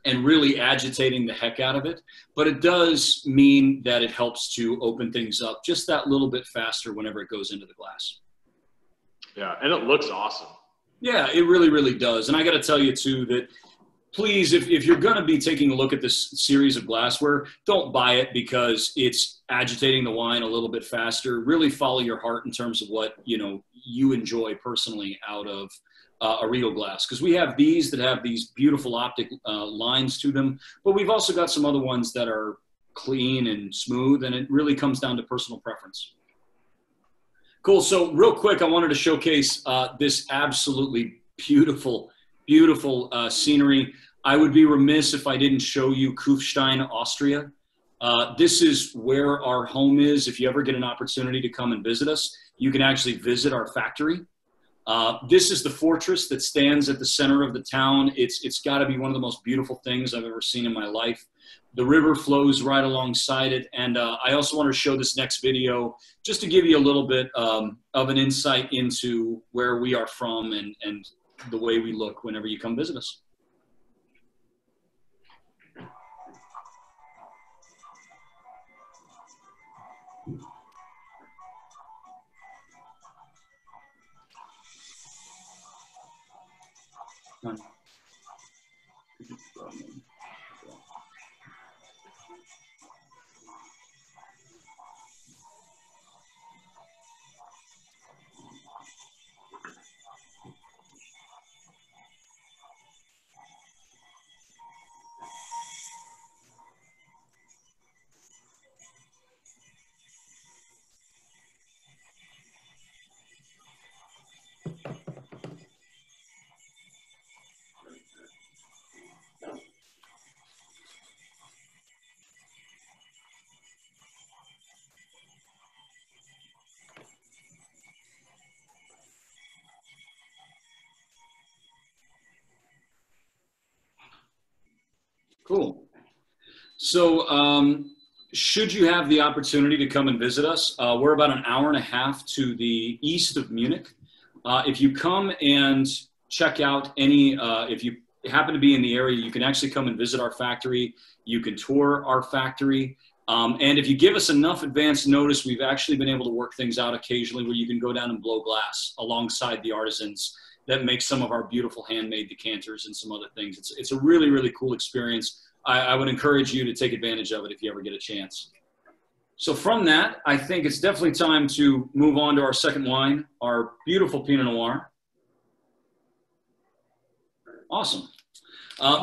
And really agitating the heck out of it. But it does mean that it helps to open things up just that little bit faster whenever it goes into the glass. Yeah, and it looks awesome. Yeah, it really, really does. And I got to tell you too that please, if you're going to be taking a look at this series of glassware, don't buy it because it's agitating the wine a little bit faster. Really follow your heart in terms of what, you know, you enjoy personally out of a Riedel glass, because we have these that have these beautiful optic lines to them, but we've also got some other ones that are clean and smooth, and it really comes down to personal preference. Cool. So real quick, I wanted to showcase this absolutely beautiful, beautiful scenery. I would be remiss if I didn't show you Kufstein, Austria. This is where our home is. If you ever get an opportunity to come and visit us, you can actually visit our factory. This is the fortress that stands at the center of the town. It's got to be one of the most beautiful things I've ever seen in my life. The river flows right alongside it. And I also want to show this next video just to give you a little bit of an insight into where we are from and the way we look whenever you come visit us. Cool. So should you have the opportunity to come and visit us, we're about an hour and a half to the east of Munich. If you come and check out any, if you happen to be in the area, you can actually come and visit our factory. You can tour our factory. And if you give us enough advance notice, we've actually been able to work things out occasionally where you can go down and blow glass alongside the artisans that make some of our beautiful handmade decanters and some other things. It's a really, really cool experience. I would encourage you to take advantage of it if you ever get a chance. So from that, I think it's definitely time to move on to our second wine, our beautiful Pinot Noir. Awesome.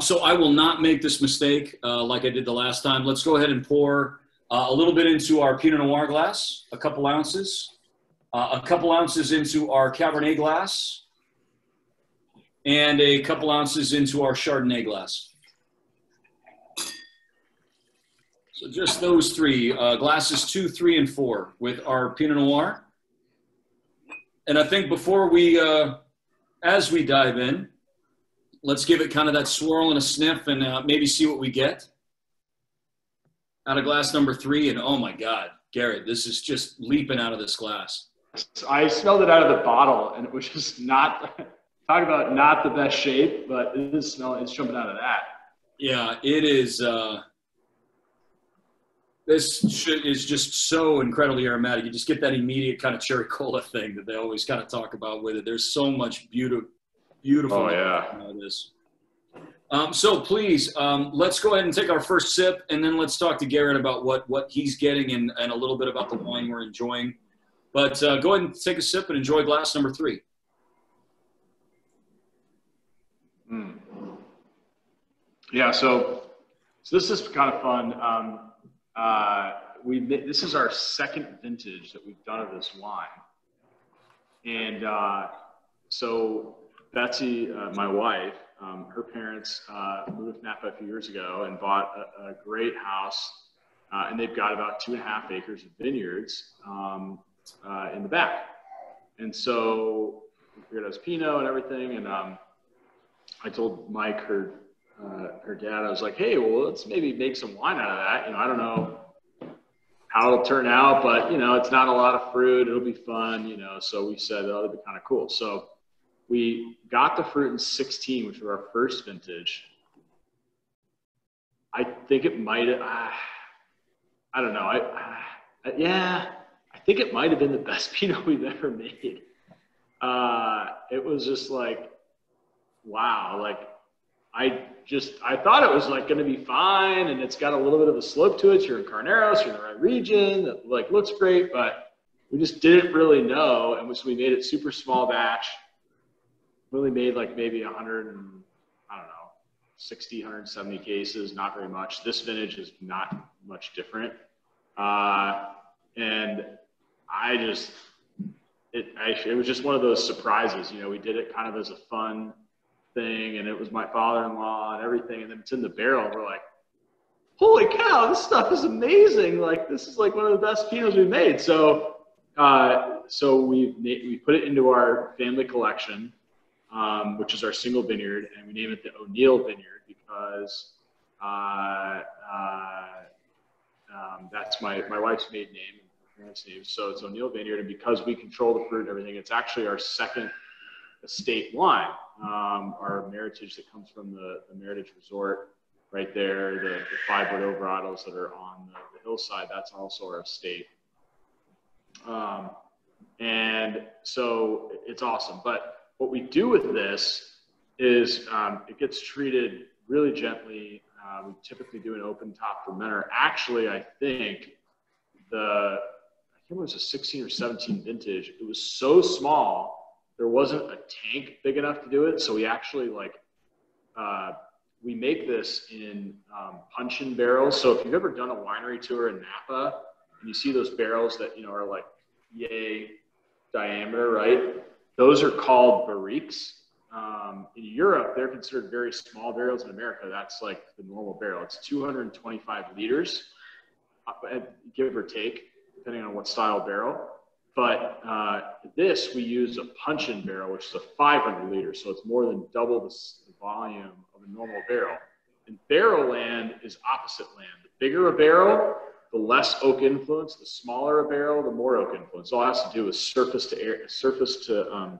So I will not make this mistake like I did the last time. Let's go ahead and pour a little bit into our Pinot Noir glass, a couple ounces into our Cabernet glass, and a couple ounces into our Chardonnay glass. So just those three, glasses 2, 3, and 4 with our Pinot Noir. And I think before we, as we dive in, let's give it kind of that swirl and a sniff and maybe see what we get out of glass number 3. And oh my God, Garrett, this is just leaping out of this glass. I smelled it out of the bottle and it was just not, talk about not the best shape, but it is smelling, it's jumping out of that. Yeah, it is. This is just so incredibly aromatic. You just get that immediate kind of cherry cola thing that they always kind of talk about with it. There's so much beautiful. Oh, yeah. This. So please, let's go ahead and take our first sip, and then let's talk to Garrett about what he's getting and a little bit about the wine we're enjoying. But go ahead and take a sip and enjoy glass number 3. Mm. Yeah, so this is kind of fun. This is our second vintage that we've done of this wine. And so Betsy, my wife, her parents moved to Napa a few years ago and bought a great house. And they've got about 2.5 acres of vineyards in the back. And so we figured it was Pinot and everything. And I told Mike, her dad, I was like, hey, well, let's maybe make some wine out of that. You know, I don't know how it'll turn out, but, you know, it's not a lot of fruit. It'll be fun, you know. So we said, oh, that'd be kind of cool. So we got the fruit in 16, which was our first vintage. I think it might have, I don't know. Yeah, I think it might have been the best Pinot we've ever made. It was just like, wow, like, I thought it was like going to be fine, and it's got a little bit of a slope to it. You're in Carneros, you're in the right region, that like looks great, but we just didn't really know. And so we made it super small batch. Really made like maybe 100 and I don't know, 60, 170 cases, not very much. This vintage is not much different. And it was just one of those surprises. You know, we did it kind of as a fun thing, and it was my father-in-law and everything, and then it's in the barrel, and we're like, holy cow, this stuff is amazing. Like, this is like one of the best Pinots we've made. So we put it into our family collection, which is our single vineyard, and we name it the O'Neill Vineyard because that's my wife's maiden name and my parents' name. So it's O'Neill Vineyard, and because we control the fruit and everything, it's actually our second estate wine, our Meritage that comes from the Meritage Resort right there, the 5 Bordeaux varietals that are on the hillside, that's also our estate. And so it's awesome. But what we do with this is it gets treated really gently. We typically do an open top fermenter. Actually, I think it was a 16 or 17 vintage. It was so small, there wasn't a tank big enough to do it. So we actually we make this in puncheon barrels. So if you've ever done a winery tour in Napa and you see those barrels that, are like yay diameter, right? Those are called barriques. In Europe, they're considered very small barrels. In America, that's like the normal barrel. It's 225 liters, give or take, depending on what style barrel. But this, we use a puncheon barrel, which is a 500 liters. So it's more than double the volume of a normal barrel. And barrel land is opposite land. The bigger a barrel, the less oak influence. The smaller a barrel, the more oak influence. All it has to do is surface to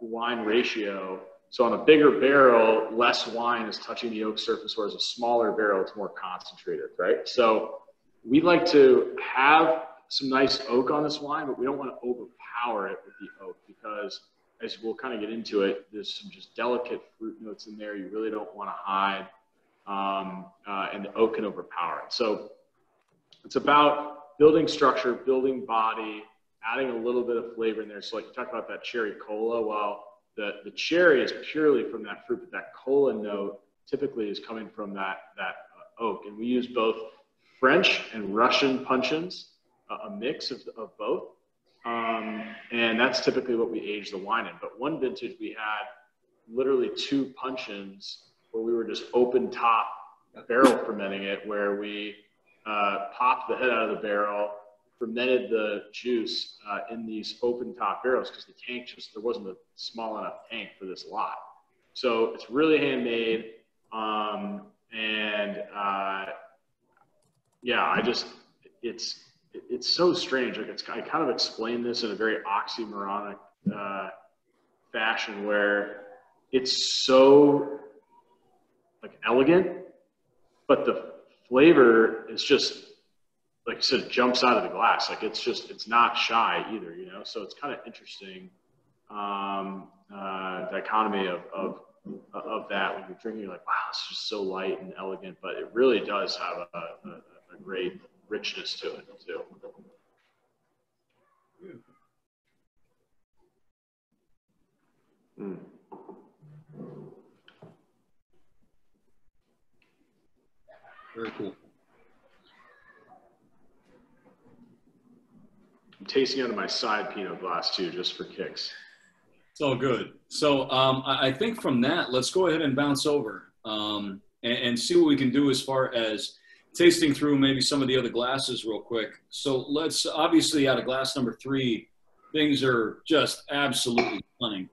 wine ratio. So on a bigger barrel, less wine is touching the oak surface, whereas a smaller barrel, it's more concentrated, right? So we like to have some nice oak on this wine, but we don't want to overpower it with the oak because, as we'll kind of get into it, there's some just delicate fruit notes in there you really don't want to hide, and the oak can overpower it. So it's about building structure, building body, adding a little bit of flavor in there. So like you talked about that cherry cola, well, the cherry is purely from that fruit, but that cola note typically is coming from that oak. And we use both French and Russian puncheons, a mix of both. And that's typically what we age the wine in. But one vintage we had literally 2 puncheons where we were just open top barrel fermenting it, where we popped the head out of the barrel, fermented the juice in these open top barrels because the tank there wasn't a small enough tank for this lot. So it's really handmade. It's so strange. Like I kind of explain this in a very oxymoronic fashion where it's so like elegant, but the flavor is just, like you said, jumps out of the glass. Like it's not shy either, So it's kind of interesting dichotomy of that. When you're drinking, you're like, wow, it's just so light and elegant, but it really does have a great richness to it too. Mm. Very cool. I'm tasting out of my side Pinot glass too, just for kicks. It's all good. So I think from that, let's go ahead and bounce over and see what we can do as far as tasting through maybe some of the other glasses real quick. So let's, obviously out of glass number 3, things are just absolutely stunning.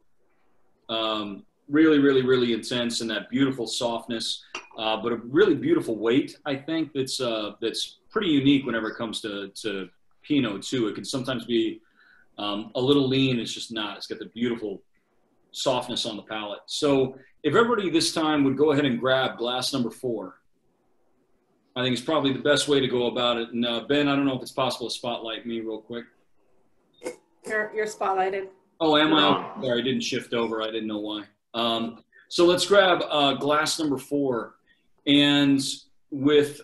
Really, really, really intense and that beautiful softness, but a really beautiful weight, I think, that's pretty unique whenever it comes to Pinot too. It can sometimes be a little lean. It's just not. It's got the beautiful softness on the palate. So if everybody this time would go ahead and grab glass number 4, I think it's probably the best way to go about it. And Ben, I don't know if it's possible to spotlight me real quick. You're spotlighted. Oh, am I? Oh, sorry, I didn't shift over. I didn't know why. So let's grab glass number 4. And with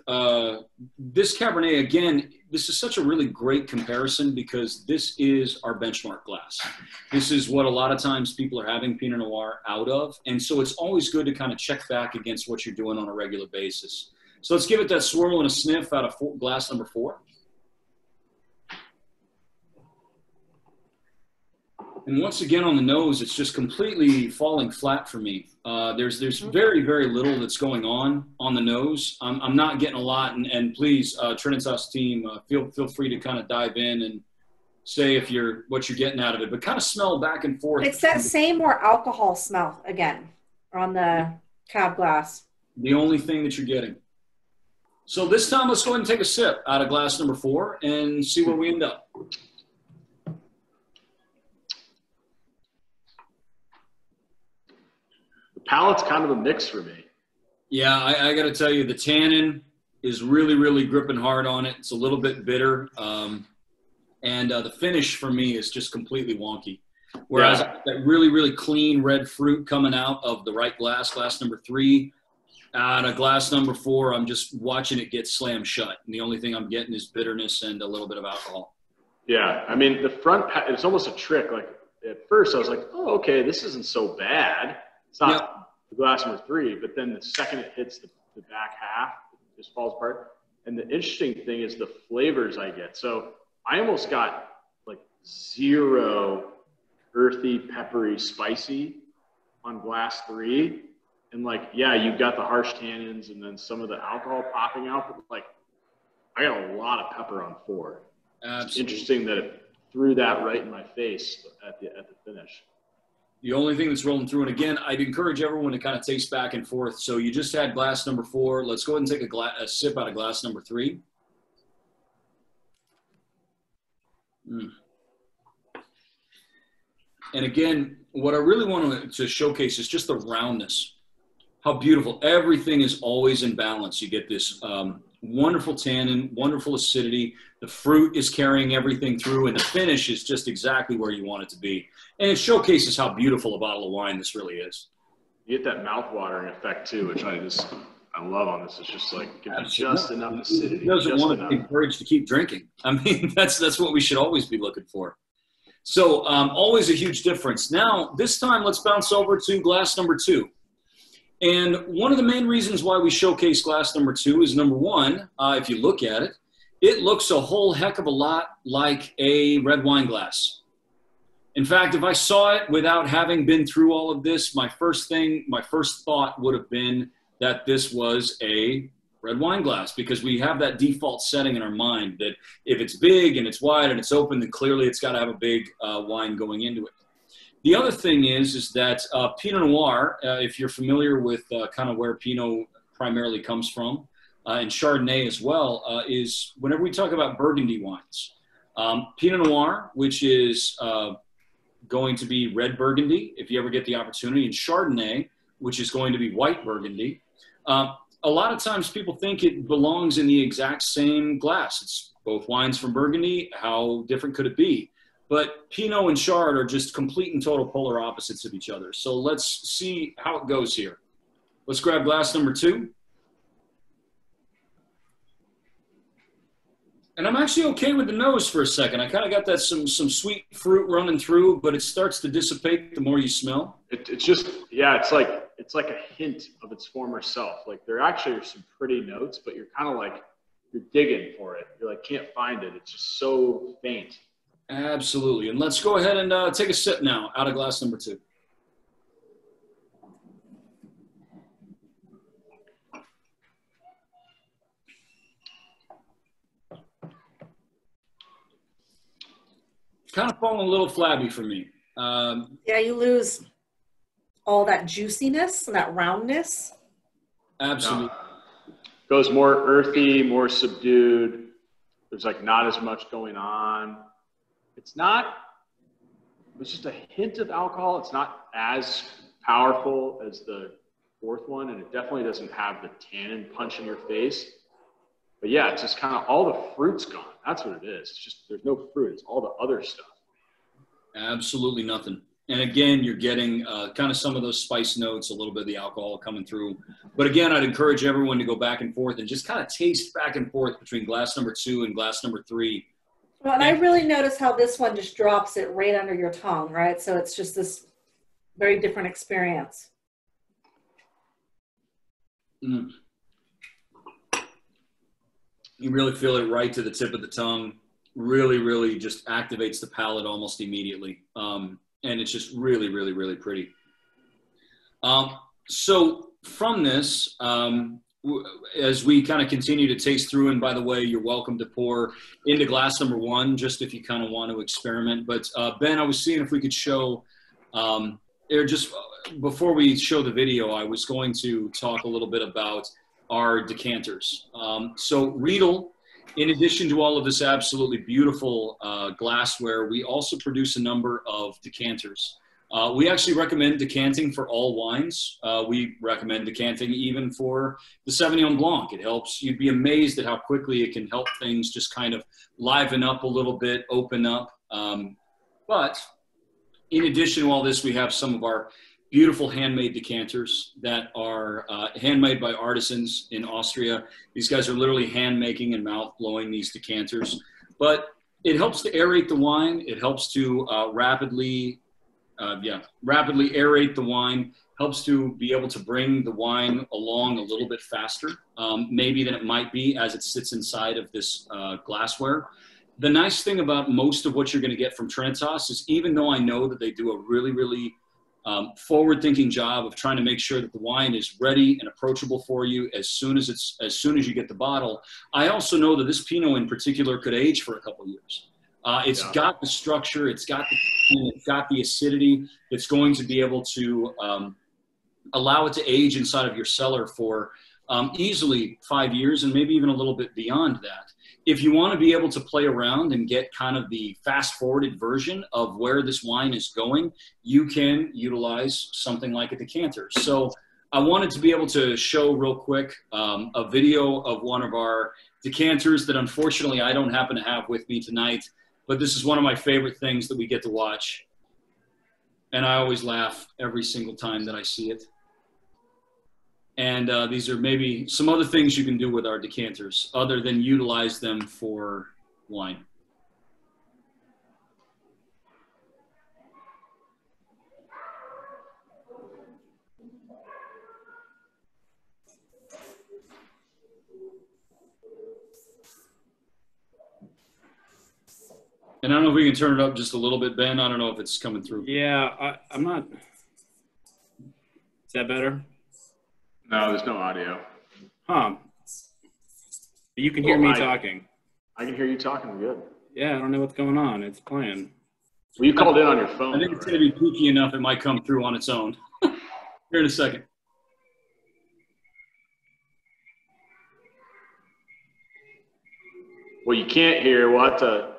this Cabernet, again, this is such a really great comparison because this is our benchmark glass. This is what a lot of times people are having Pinot Noir out of. And so it's always good to kind of check back against what you're doing on a regular basis. So let's give it that swirl and a sniff out of glass number 4. And once again on the nose, it's just completely falling flat for me. There's very, very little that's going on the nose. I'm not getting a lot. And please, Trinitas team, feel free to kind of dive in and say if what you're getting out of it. But kind of smell back and forth. It's that same more alcohol smell again on the cab glass. The only thing that you're getting. So this time, let's go ahead and take a sip out of glass number 4 and see where we end up. Palate's kind of a mix for me. Yeah, I got to tell you, the tannin is really, really gripping hard on it. It's a little bit bitter. And the finish for me is just completely wonky. Whereas that really, really clean red fruit coming out of the right glass number 3, out of glass number 4, I'm just watching it get slammed shut. And the only thing I'm getting is bitterness and a little bit of alcohol. Yeah, I mean, the front, it's almost a trick. Like, at first I was like, oh, okay, this isn't so bad. It's not the glass number 3, but then the second it hits the back half, it just falls apart. And the interesting thing is the flavors I get. So I almost got like 0 earthy, peppery, spicy on glass 3. And like, yeah, you've got the harsh tannins and then some of the alcohol popping out, but like I got a lot of pepper on 4. Absolutely. It's interesting that it threw that right in my face at the finish. The only thing that's rolling through, and again, I'd encourage everyone to kind of taste back and forth. So you just had glass number 4. Let's go ahead and take a sip out of glass number 3. And again, what I really want to showcase is just the roundness. How beautiful. Everything is always in balance. You get this wonderful tannin, wonderful acidity. The fruit is carrying everything through, and the finish is just exactly where you want it to be. And it showcases how beautiful a bottle of wine this really is. You get that mouth-watering effect too, which I love on this. It's just like just enough acidity. It doesn't want to be encouraged to keep drinking. I mean, that's what we should always be looking for. So always a huge difference. Now, this time, let's bounce over to glass number 2. And one of the main reasons why we showcase glass number 2 is, number 1, if you look at it, it looks a whole heck of a lot like a red wine glass. In fact, if I saw it without having been through all of this, my first thought would have been that this was a red wine glass, because we have that default setting in our mind that if it's big and it's wide and it's open, then clearly it's got to have a big wine going into it. The other thing is that Pinot Noir, if you're familiar with kind of where Pinot primarily comes from, and Chardonnay as well, is whenever we talk about Burgundy wines, Pinot Noir, which is going to be red Burgundy, if you ever get the opportunity, and Chardonnay, which is going to be white Burgundy. A lot of times people think it belongs in the exact same glass. It's both wines from Burgundy. How different could it be? But Pinot and Chard are just complete and total polar opposites of each other. So let's see how it goes here. Let's grab glass number 2. And I'm actually okay with the nose for a second. I kind of got that some sweet fruit running through, but it starts to dissipate the more you smell. It's just, yeah, it's like a hint of its former self. Like there actually are some pretty notes, but you're kind of like, you're digging for it. You're like, can't find it. It's just so faint. Absolutely. And let's go ahead and take a sip now out of glass number 2. Kind of falling a little flabby for me. Yeah, you lose all that juiciness and that roundness. Absolutely. Goes more earthy, more subdued. There's like not as much going on. It's just a hint of alcohol. It's not as powerful as the 4th one, and it definitely doesn't have the tannin punch in your face. But yeah, it's just kind of all the fruit's gone. That's what it is. It's just, there's no fruit. It's all the other stuff. Absolutely nothing. And again, you're getting kind of some of those spice notes, a little bit of the alcohol coming through. But again, I'd encourage everyone to go back and forth and just kind of taste back and forth between glass number 2 and glass number 3. Well, and I really notice how this one just drops it right under your tongue, right? So it's just this very different experience. Mm. You really feel it right to the tip of the tongue. Really, really just activates the palate almost immediately. and it's just really, really, really pretty. So from this, as we kind of continue to taste through, and by the way, you're welcome to pour into glass number one, just if you kind of want to experiment. But Ben, I was seeing if we could show, just before we show the video, I was going to talk a little bit about our decanters. So Riedel, in addition to all of this absolutely beautiful glassware, we also produce a number of decanters. We actually recommend decanting for all wines. We recommend decanting even for the Sauvignon Blanc. It helps. You'd be amazed at how quickly it can help things just kind of liven up a little bit, open up. But in addition to all this, we have some of our beautiful handmade decanters that are handmade by artisans in Austria. These guys are literally hand making and mouth blowing these decanters. But it helps to aerate the wine. It helps to rapidly aerate the wine, helps to be able to bring the wine along a little bit faster, maybe than it might be as it sits inside of this glassware. The nice thing about most of what you're going to get from Trinitas is, even though I know that they do a really, really forward-thinking job of trying to make sure that the wine is ready and approachable for you as soon as you get the bottle, I also know that this Pinot in particular could age for a couple of years. It's got the structure, it's got the acidity. It's going to be able to allow it to age inside of your cellar for easily 5 years, and maybe even a little bit beyond that. If you want to be able to play around and get kind of the fast-forwarded version of where this wine is going, you can utilize something like a decanter. So I wanted to be able to show real quick a video of one of our decanters that unfortunately I don't happen to have with me tonight. But this is one of my favorite things that we get to watch. And I always laugh every single time that I see it. And these are maybe some other things you can do with our decanters other than utilize them for wine. And I don't know if we can turn it up just a little bit, Ben. I don't know if it's coming through. Yeah, I'm not. Is that better? No, there's no audio. Huh. But you can hear me talking. I can hear you talking good. Yeah, I don't know what's going on. It's playing. Well, you called in on your phone. I think it's going to be peaky enough it might come through on its own. Here in a second. What you can't hear, we'll have to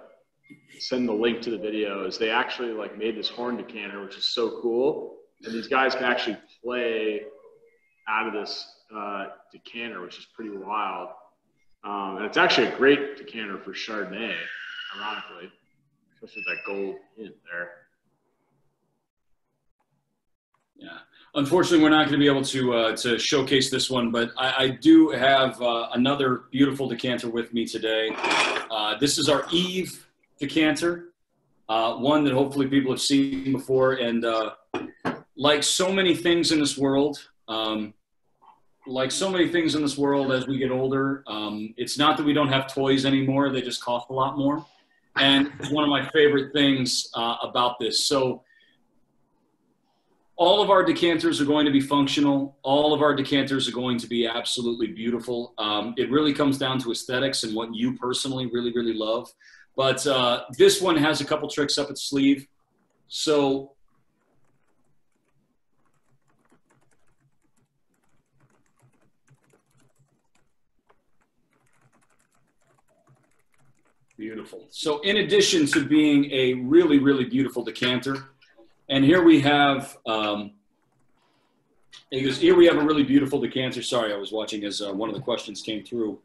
send the link to the videos. They actually like made this horn decanter, which is so cool. And these guys can actually play out of this decanter, which is pretty wild. And it's actually a great decanter for Chardonnay, ironically, especially with that gold hint there. Yeah. Unfortunately, we're not going to be able to showcase this one, but I do have another beautiful decanter with me today. This is our Eve decanter, one that hopefully people have seen before. And like so many things in this world, as we get older, it's not that we don't have toys anymore. They just cost a lot more. And it's one of my favorite things about this. So all of our decanters are going to be functional. All of our decanters are going to be absolutely beautiful. It really comes down to aesthetics and what you personally really, really love. But this one has a couple tricks up its sleeve. So beautiful. So in addition to being a really, really beautiful decanter, and here we have, here we have a really beautiful decanter. Sorry, I was watching as one of the questions came through.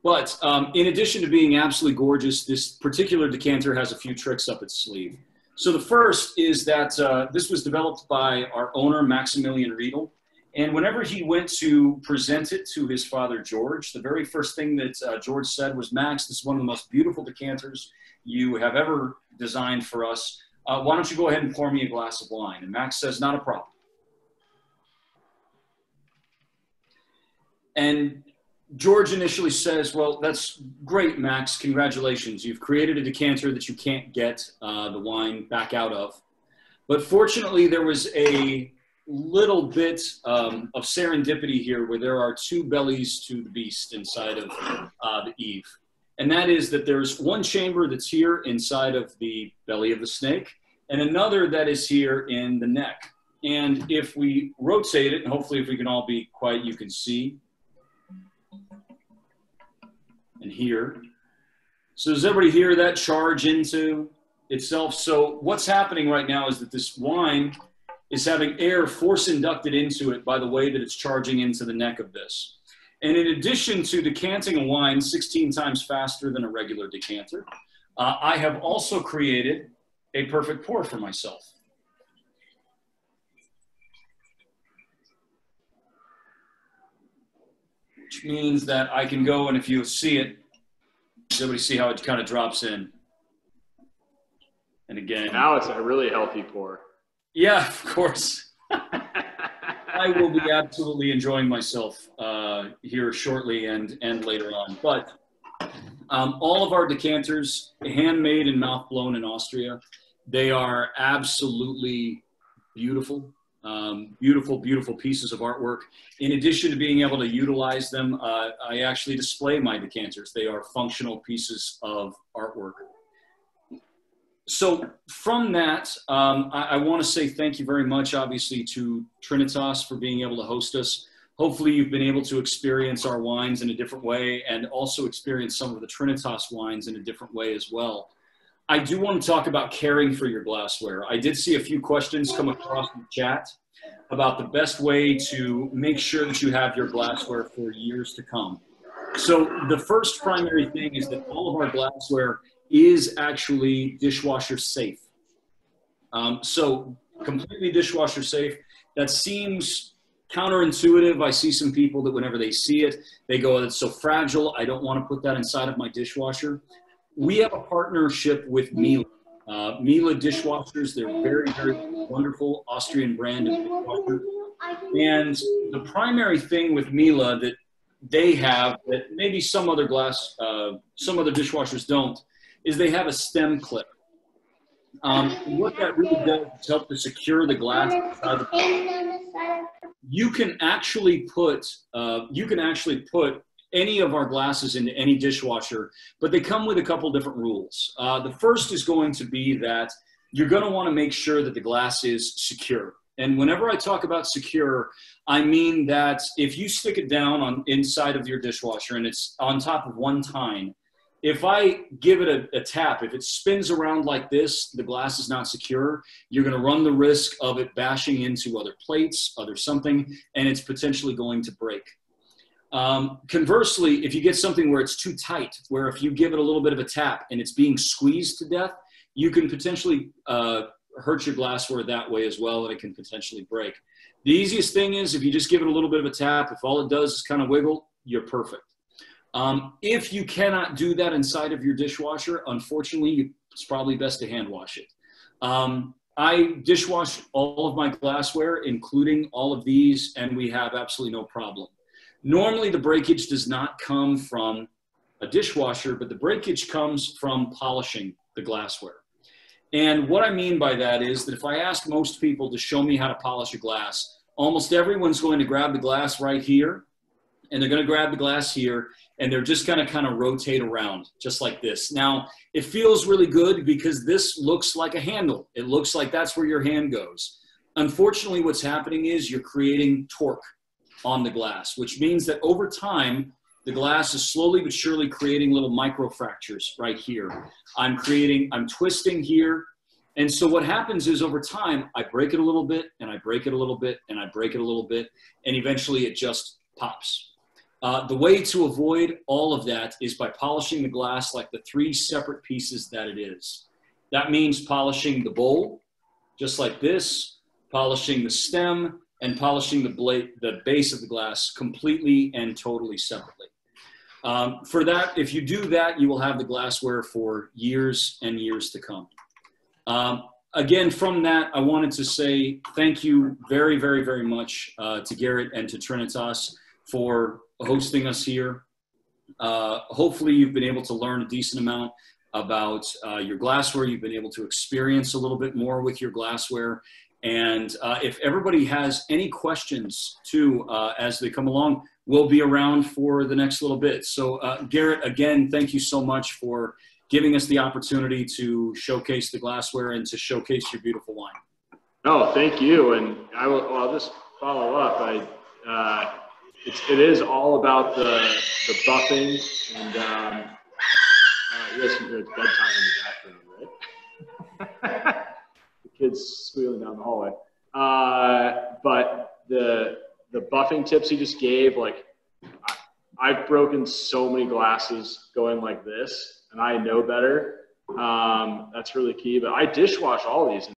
But in addition to being absolutely gorgeous, this particular decanter has a few tricks up its sleeve. So the first is that this was developed by our owner, Maximilian Riedel. And whenever he went to present it to his father, George, the very first thing that George said was, "Max, this is one of the most beautiful decanters you have ever designed for us. Why don't you go ahead and pour me a glass of wine?" And Max says, "Not a problem." And George initially says, "Well, that's great, Max. Congratulations. You've created a decanter that you can't get the wine back out of. But fortunately, there was a little bit of serendipity here where there are two bellies to the beast inside of the Eve. And that is that there's one chamber that's here inside of the belly of the snake and another that is here in the neck. And if we rotate it, and hopefully if we can all be quiet, you can see. And here. So does everybody hear that charge into itself? So what's happening right now is that this wine is having air force inducted into it by the way that it's charging into the neck of this. And in addition to decanting a wine 16 times faster than a regular decanter, I have also created a perfect pour for myself. Which means that I can go, and if you see it, does everybody see how it kind of drops in? And again. Now it's a really healthy pour. Yeah, of course. I will be absolutely enjoying myself here shortly and later on. But all of our decanters, handmade and mouth blown in Austria, they are absolutely beautiful. Beautiful, beautiful pieces of artwork. In addition to being able to utilize them, I actually display my decanters. They are functional pieces of artwork. So from that, I want to say thank you very much, obviously, to Trinitas for being able to host us. Hopefully you've been able to experience our wines in a different way and also experience some of the Trinitas wines in a different way as well. I do want to talk about caring for your glassware. I did see a few questions come across in the chat about the best way to make sure that you have your glassware for years to come. So the first primary thing is that all of our glassware is actually dishwasher safe. So completely dishwasher safe. That seems counterintuitive. I see some people that whenever they see it, they go, it's so fragile, I don't want to put that inside of my dishwasher. We have a partnership with Miele. Miele dishwashers, they're very, very wonderful Austrian brand of dishwasher. And the primary thing with Miele that they have that maybe some other dishwashers don't is they have a stem clip. What that really does is help to secure the glass inside the glass. You can actually put any of our glasses into any dishwasher, but they come with a couple different rules. The first is going to be that you're going to want to make sure that the glass is secure. And whenever I talk about secure, I mean that if you stick it down on inside of your dishwasher and it's on top of one tine, if I give it a tap, if it spins around like this, the glass is not secure, you're going to run the risk of it bashing into other plates, other something, and it's potentially going to break. Conversely, if you get something where it's too tight, where if you give it a little bit of a tap and it's being squeezed to death, you can potentially hurt your glassware that way as well, and it can potentially break. The easiest thing is if you just give it a little bit of a tap, if all it does is kind of wiggle, you're perfect. If you cannot do that inside of your dishwasher, unfortunately, it's probably best to hand wash it. I dishwash all of my glassware, including all of these, and we have absolutely no problem. Normally, the breakage does not come from a dishwasher, but the breakage comes from polishing the glassware. And what I mean by that is that if I ask most people to show me how to polish a glass, almost everyone's going to grab the glass right here, and they're going to grab the glass here, and they're just going to kind of rotate around just like this. Now, it feels really good because this looks like a handle. It looks like that's where your hand goes. Unfortunately, what's happening is you're creating torque on the glass, which means that over time, the glass is slowly but surely creating little micro fractures right here. I'm twisting here. And so what happens is over time, I break it a little bit and I break it a little bit and I break it a little bit, and eventually it just pops. The way to avoid all of that is by polishing the glass like the three separate pieces that it is. That means polishing the bowl, just like this, polishing the stem, and polishing the base of the glass completely and totally separately. For that, if you do that, you will have the glassware for years and years to come. Again, from that, I wanted to say thank you very, very, very much to Garrett and to Trinitas for hosting us here. Hopefully you've been able to learn a decent amount. about your glassware. You've been able to experience a little bit more with your glassware. And if everybody has any questions too, as they come along, we'll be around for the next little bit. So Garrett, again, thank you so much for giving us the opportunity to showcase the glassware and to showcase your beautiful wine. No, thank you. And I'll just follow up. It is all about the buffing, and yes, it's bedtime in the background, right? The kids squealing down the hallway. But the buffing tips he just gave, like I've broken so many glasses going like this, and I know better. That's really key. But I dishwash all these.